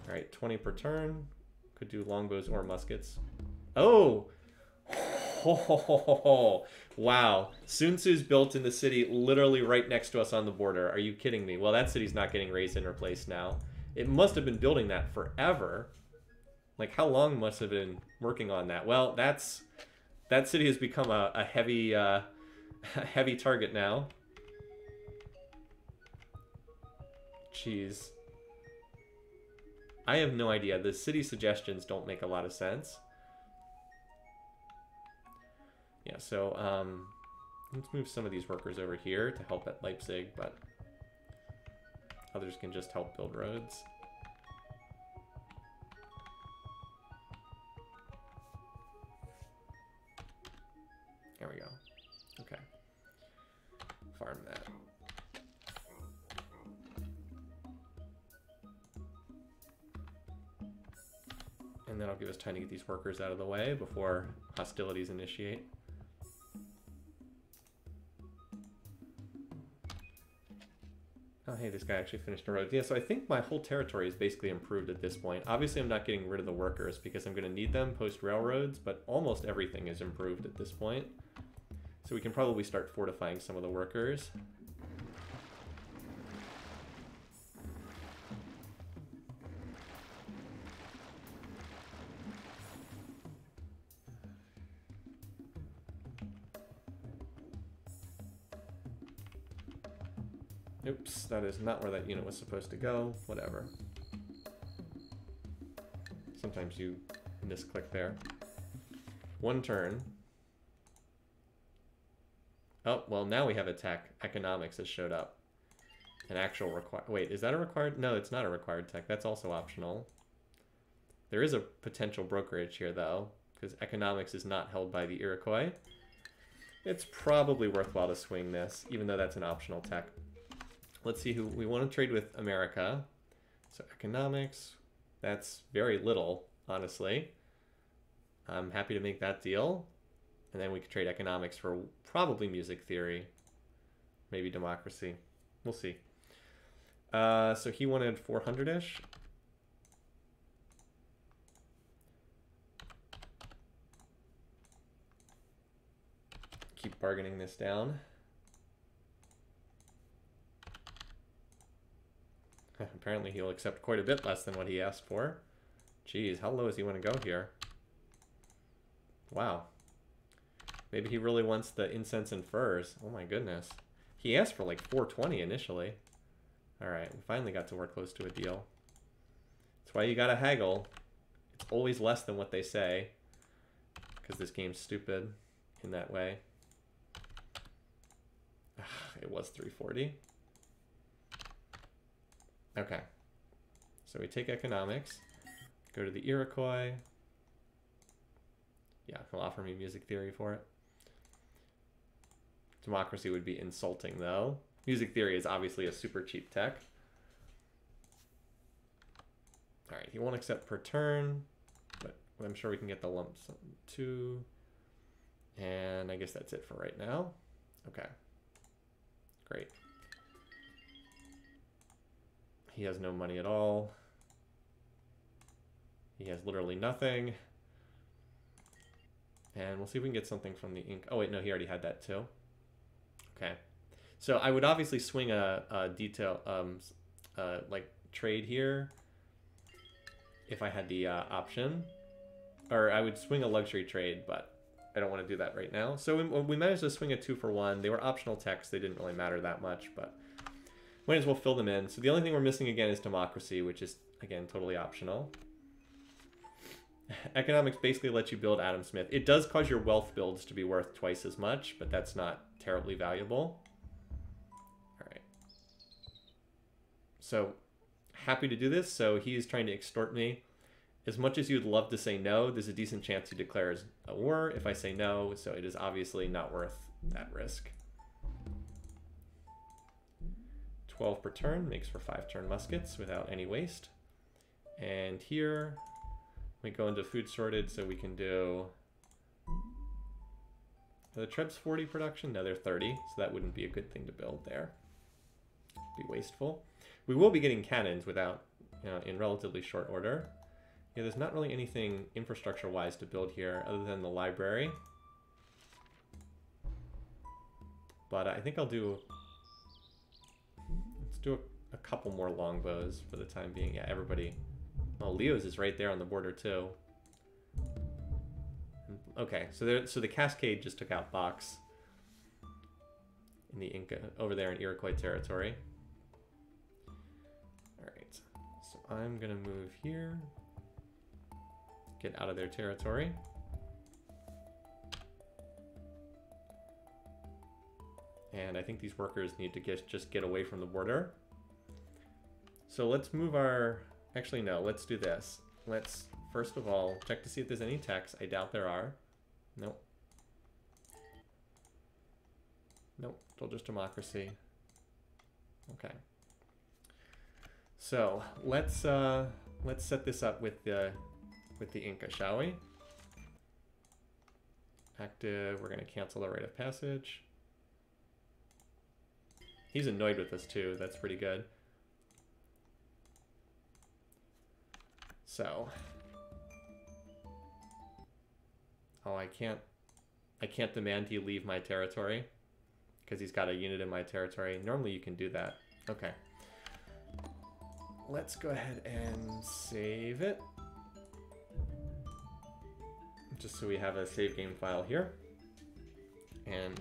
All right, 20 per turn. Could do longbows or muskets. Oh! Oh, wow. Sun Tzu's built in the city literally right next to us on the border. Are you kidding me? Well, that city's not getting raised and replaced now. It must have been building that forever. Like, how long must have been working on that? Well, that city has become a heavy Heavy target now. Jeez. I have no idea. The city suggestions don't make a lot of sense. Yeah, so let's move some of these workers over here to help at Leipzig, but others can just help build roads. There we go. Okay. Farm that. And that'll give us time to get these workers out of the way before hostilities initiate. Oh, hey, this guy actually finished a road. Yeah, so I think my whole territory is basically improved at this point. Obviously, I'm not getting rid of the workers because I'm going to need them post-railroads, but almost everything is improved at this point. So we can probably start fortifying some of the workers. Oops, that is not where that unit was supposed to go. Whatever. Sometimes you misclick there. One turn. Oh, well, now we have a tech. Economics has showed up. An actual required... Wait, is that a required... No, it's not a required tech. That's also optional. There is a potential brokerage here, though, because economics is not held by the Iroquois. It's probably worthwhile to swing this, even though that's an optional tech. Let's see who... We want to trade with America. So economics, that's very little, honestly. I'm happy to make that deal. And then we could trade economics for probably music theory. Maybe democracy. We'll see. So he wanted 400-ish. Keep bargaining this down. Apparently he'll accept quite a bit less than what he asked for. Jeez, how low does he want to go here? Wow. Maybe he really wants the incense and furs. Oh my goodness. He asked for like 420 initially. Alright, we finally got to work close to a deal. That's why you gotta haggle. It's always less than what they say. Because this game's stupid in that way. It was 340. Okay. So we take economics. Go to the Iroquois. Yeah, he'll offer me music theory for it. Democracy would be insulting, though. Music theory is obviously a super cheap tech. Alright, he won't accept per turn, but I'm sure we can get the lump sum too. And I guess that's it for right now. Okay. Great. He has no money at all. He has literally nothing. And we'll see if we can get something from the ink. Oh, wait, no, he already had that too. Okay. So I would obviously swing a detail, like trade here if I had the option. Or I would swing a luxury trade, but I don't want to do that right now. So we managed to swing a 2-for-1. They were optional techs. They didn't really matter that much, but might as well fill them in. So the only thing we're missing again is democracy, which is, again, totally optional. Economics basically lets you build Adam Smith. It does cause your wealth builds to be worth twice as much, but that's not terribly valuable. All right. So happy to do this. So he's trying to extort me. As much as you'd love to say no, there's a decent chance he declares a war if I say no, so it is obviously not worth that risk. 12 per turn makes for 5-turn muskets without any waste. And here we go into food sorted, so we can do... Are the Trebs 40 production? No, they're 30, so that wouldn't be a good thing to build there. Be wasteful. We will be getting cannons without, in relatively short order. Yeah, there's not really anything infrastructure-wise to build here other than the library. But I think I'll do... Let's do a couple more longbows for the time being. Yeah, everybody... Oh, Leo's is right there on the border, too. Okay, so the Cascade just took out Box. in the Inca, over there in Iroquois territory. All right, so I'm gonna move here, get out of their territory. And I think these workers need to just get away from the border. So let's move our, actually no, let's do this. Let's, first of all, check to see if there's any techs. I doubt there are. Nope. Nope, still just democracy. Okay. So let's set this up with the Inca, shall we? Active, we're gonna cancel the rite of passage. He's annoyed with us too, that's pretty good. So, oh, I can't demand he leave my territory because he's got a unit in my territory. Normally you can do that. Okay. Let's go ahead and save it. Just so we have a save game file here. And,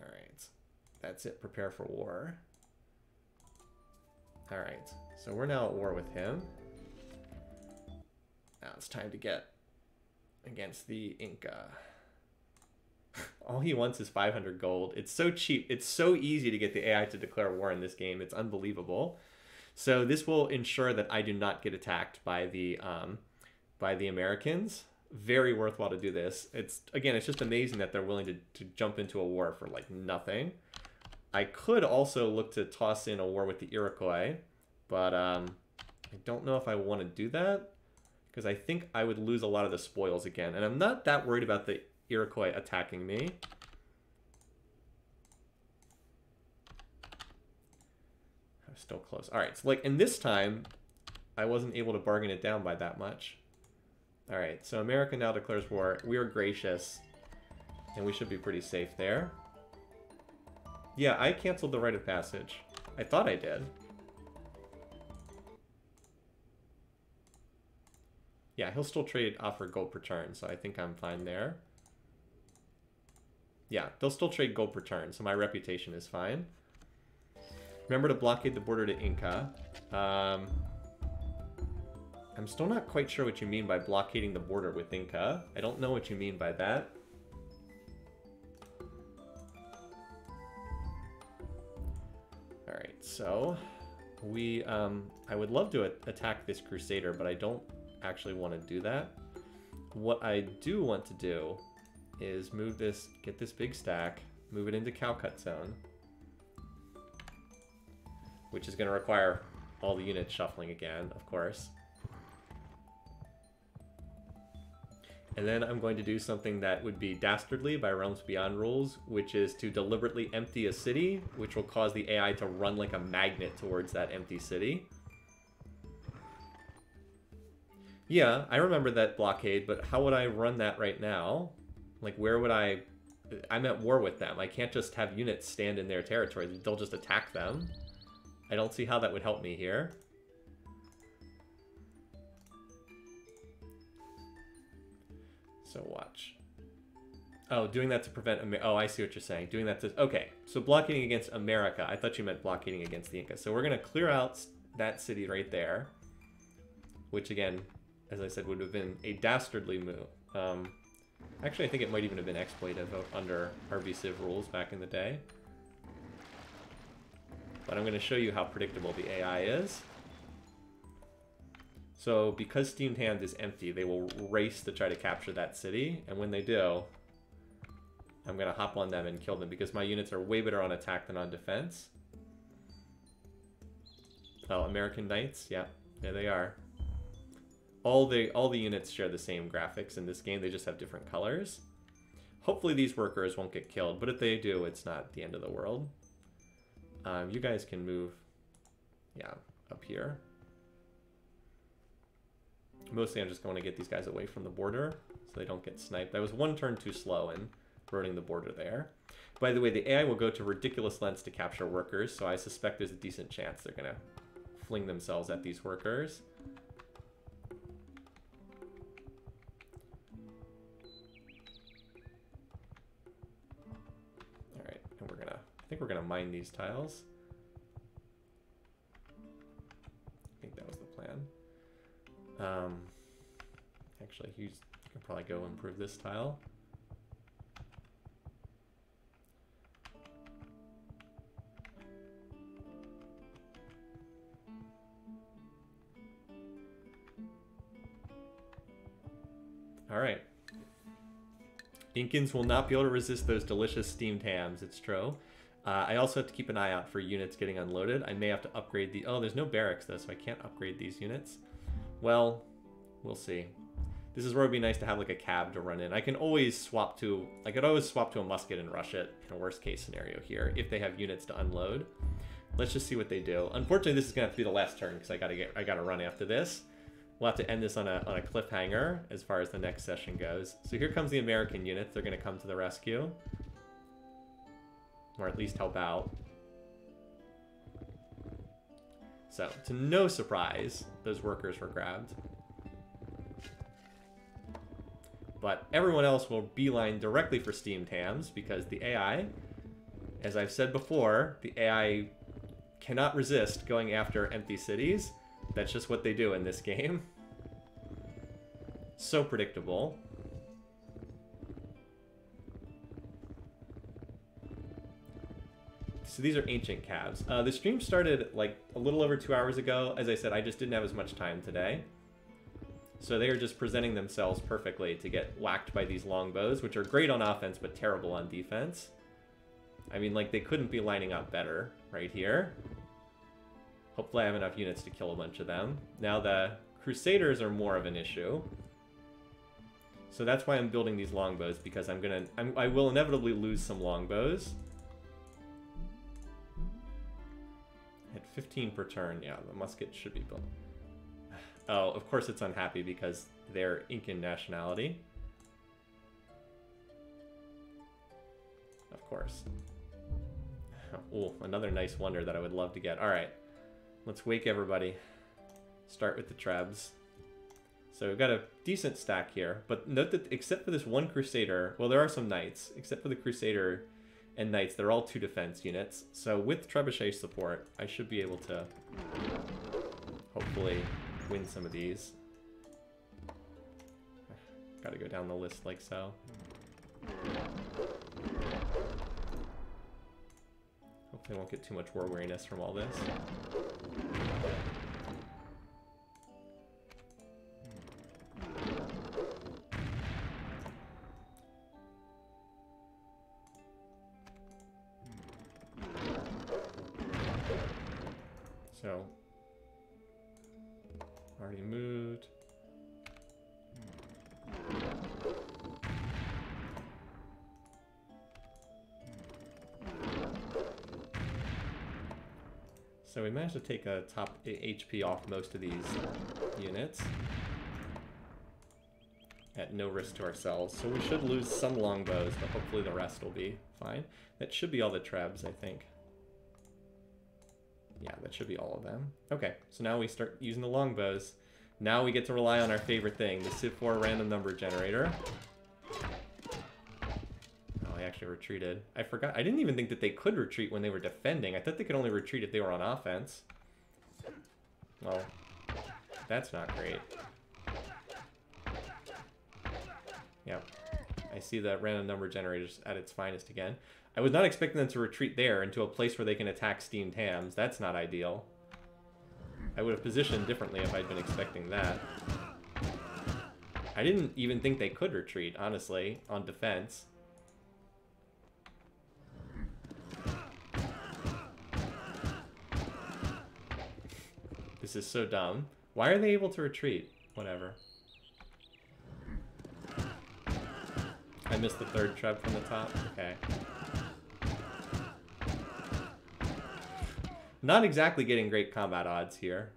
all right, that's it, prepare for war. All right, so we're now at war with him. Now it's time to get against the Inca. All he wants is 500 gold. It's so cheap. It's so easy to get the AI to declare war in this game. It's unbelievable. So this will ensure that I do not get attacked by the Americans. Very worthwhile to do this. It's just amazing that they're willing to jump into a war for like nothing. I could also look to toss in a war with the Iroquois, but I don't know if I want to do that, because I think I would lose a lot of the spoils again. And I'm not that worried about the Iroquois attacking me. I'm still close. All right, so like, and this time, I wasn't able to bargain it down by that much. All right, so America now declares war. We are gracious, and we should be pretty safe there. Yeah, I canceled the rite of passage. I thought I did. Yeah, he'll still offer gold per turn, so I think I'm fine there. Yeah, they'll still trade gold per turn, so my reputation is fine. Remember to blockade the border to Inca. I'm still not quite sure what you mean by blockading the border with Inca. I don't know what you mean by that. All right, so we, I would love to attack this Crusader, but I don't actually want to do that. What I do want to do is move this, get this big stack, move it into Calcut Zone, which is going to require all the units shuffling again, of course. And then I'm going to do something that would be dastardly by Realms Beyond rules, which is to deliberately empty a city, which will cause the AI to run like a magnet towards that empty city. Yeah, I remember that blockade, but how would I run that right now? Like, where would I'm at war with them. I can't just have units stand in their territory. They'll just attack them. I don't see how that would help me here. So watch. Oh, doing that to prevent... Oh, I see what you're saying. Doing that to... Okay, so blockading against America. I thought you meant blockading against the Inca. So we're going to clear out that city right there. Which, again, as I said, would have been a dastardly move. Actually, I think it might even have been exploitive under RB Civ rules back in the day. But I'm going to show you how predictable the AI is. So because Steamed Hand is empty, they will race to try to capture that city. And when they do, I'm going to hop on them and kill them because my units are way better on attack than on defense. Oh, American Knights. Yeah, there they are. All the units share the same graphics in this game. They just have different colors. Hopefully these workers won't get killed, but if they do, it's not the end of the world. You guys can move, yeah, up here. Mostly I'm just going to get these guys away from the border so they don't get sniped. I was one turn too slow in running the border there. By the way, the AI will go to ridiculous lengths to capture workers, so I suspect there's a decent chance they're going to fling themselves at these workers. All right, and we're going to think we're going to mine these tiles. I think that was the plan. Actually, you can probably go improve this tile. All right. Incans will not be able to resist those delicious steamed hams. It's true. I also have to keep an eye out for units getting unloaded. I may have to upgrade the... Oh, there's no barracks, though, so I can't upgrade these units. Well, we'll see. This is where it would be nice to have, like, a cab to run in. I can always swap to... I could always swap to a musket and rush it in a worst-case scenario here, if they have units to unload. Let's just see what they do. Unfortunately, this is going to have to be the last turn, because I gotta run after this. We'll have to end this on a cliffhanger as far as the next session goes. So here comes the American units. They're going to come to the rescue. Or at least help out. So, to no surprise, those workers were grabbed. But everyone else will beeline directly for steamed hams because the AI, as I've said before, the AI cannot resist going after empty cities. That's just what they do in this game. So predictable. So these are ancient cabs. The stream started like a little over 2 hours ago. As I said, I just didn't have as much time today. So they are just presenting themselves perfectly to get whacked by these longbows, which are great on offense, but terrible on defense. I mean, like, they couldn't be lining up better right here. Hopefully I have enough units to kill a bunch of them. Now the Crusaders are more of an issue. So that's why I'm building these longbows, because I will inevitably lose some longbows. At 15 per turn, yeah, the musket should be built. Oh, of course it's unhappy because they're Incan nationality. Of course. Oh, another nice wonder that I would love to get. All right, let's wake everybody. Start with the trebs. So we've got a decent stack here, but note that except for this one Crusader, well, there are some Knights. Except for the Crusader and Knights, they're all 2 defense units. So with Trebuchet support, I should be able to hopefully win some of these. Gotta go down the list like so. Hopefully I won't get too much war weariness from all this. So, already moved. So we managed to take a top HP off most of these units at no risk to ourselves. So we should lose some longbows, but hopefully the rest will be fine. That should be all the trebs, I think. Yeah, that should be all of them. Okay, so now we start using the longbows. Now we get to rely on our favorite thing, the Civ3 random number generator. Oh, I actually retreated. I forgot. I didn't even think that they could retreat when they were defending. I thought they could only retreat if they were on offense. Well, that's not great. Yeah, I see that random number generator's at its finest again. I was not expecting them to retreat there into a place where they can attack steamed hams. That's not ideal. I would have positioned differently if I'd been expecting that. I didn't even think they could retreat, honestly, on defense. This is so dumb. Why are they able to retreat? Whatever. I missed the third treb from the top? Okay. Not exactly getting great combat odds here.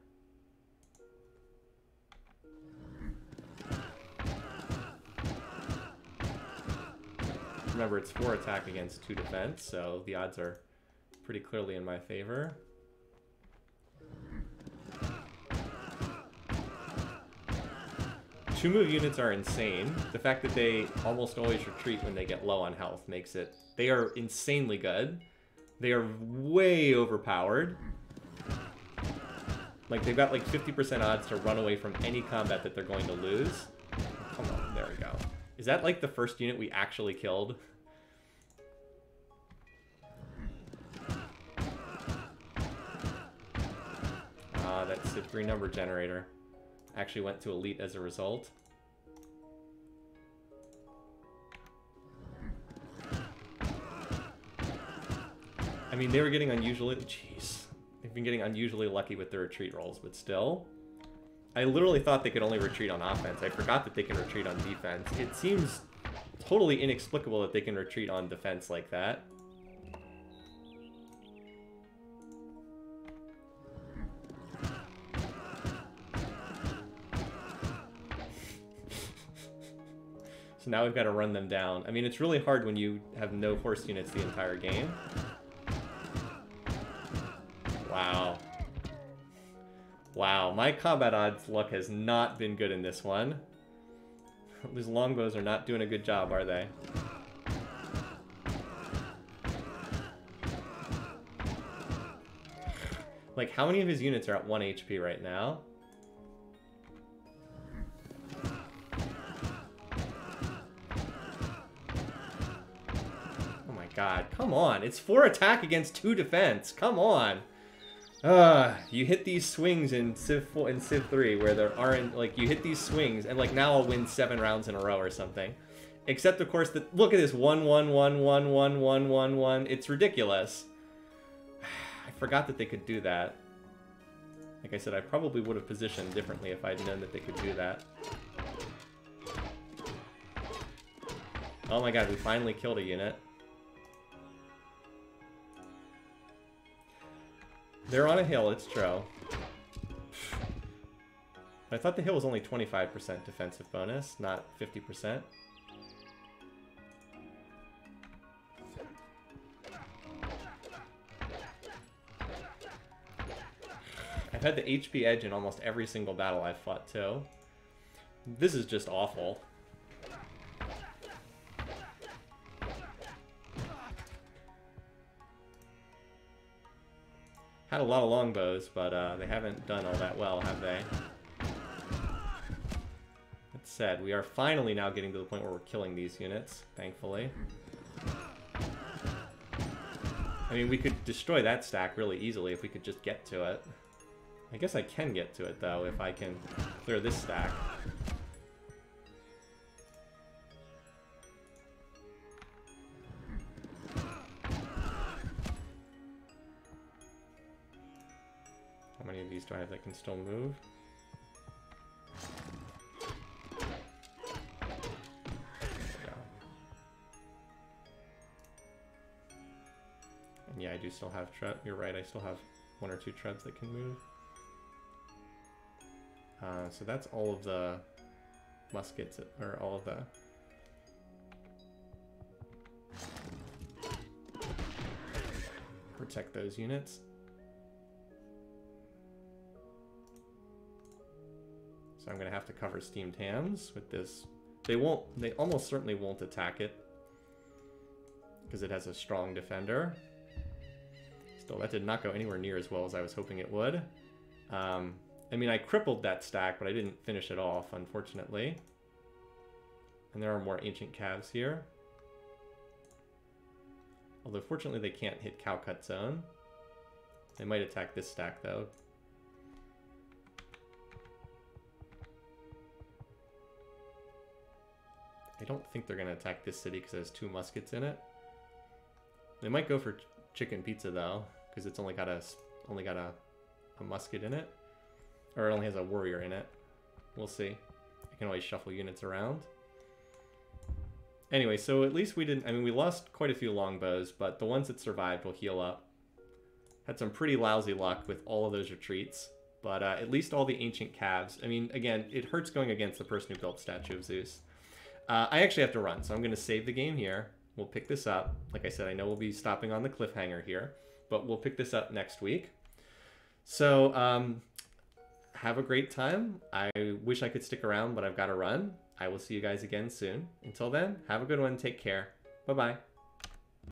Remember, it's 4 attack against 2 defense, so the odds are pretty clearly in my favor. Two-move units are insane. The fact that they almost always retreat when they get low on health makes it... They are insanely good. They are way overpowered. Like, they've got like 50% odds to run away from any combat that they're going to lose. Come on, there we go. Is that like the first unit we actually killed? Ah, that Civ3 number generator actually went to elite as a result. I mean, they were getting unusually... Jeez. They've been getting unusually lucky with their retreat rolls, but still. I literally thought they could only retreat on offense. I forgot that they can retreat on defense. It seems totally inexplicable that they can retreat on defense like that. So now we've got to run them down. I mean, it's really hard when you have no horse units the entire game. Wow. Wow, my combat odds luck has not been good in this one. These longbows are not doing a good job, are they? Like, how many of his units are at 1 HP right now? Oh my god, come on. It's 4 attack against 2 defense. Come on. You hit these swings in Civ 4 and Civ 3 where there aren't, like, you hit these swings and, like, now I'll win 7 rounds in a row or something. Except, of course, that, look at this, 1, 1, 1, 1, 1, 1, 1, 1. It's ridiculous. I forgot that they could do that. Like I said, I probably would have positioned differently if I'd known that they could do that. Oh my god, we finally killed a unit. They're on a hill, it's true. I thought the hill was only 25% defensive bonus, not 50%. I've had the HP edge in almost every single battle I've fought, too. This is just awful. Had a lot of longbows, but they haven't done all that well, have they? That said, we are finally now getting to the point where we're killing these units, thankfully. I mean, we could destroy that stack really easily if we could just get to it. I guess I can get to it, though, if I can clear this stack. How many of these do I have that can still move? And yeah, I do still have you're right, I still have 1 or 2 trebs that can move. So that's all of the muskets, or all of the... Protect those units. So I'm going to have to cover steamed hams with this. They almost certainly won't attack it, because it has a strong defender. Still, that did not go anywhere near as well as I was hoping it would. I mean, I crippled that stack, but I didn't finish it off, unfortunately. And there are more ancient calves here. Although, fortunately, they can't hit cow cut zone. They might attack this stack, though. I don't think they're going to attack this city because it has 2 muskets in it. They might go for chicken pizza, though, because it's only got a musket in it. Or it only has a warrior in it. We'll see. I can always shuffle units around. Anyway, so at least we didn't... I mean, we lost quite a few longbows, but the ones that survived will heal up. Had some pretty lousy luck with all of those retreats. But at least all the ancient calves... I mean, again, it hurts going against the person who built Statue of Zeus. I actually have to run, so I'm going to save the game here. We'll pick this up. Like I said, I know we'll be stopping on the cliffhanger here, but we'll pick this up next week. So, have a great time. I wish I could stick around, but I've got to run. I will see you guys again soon. Until then, have a good one. Take care. Bye-bye.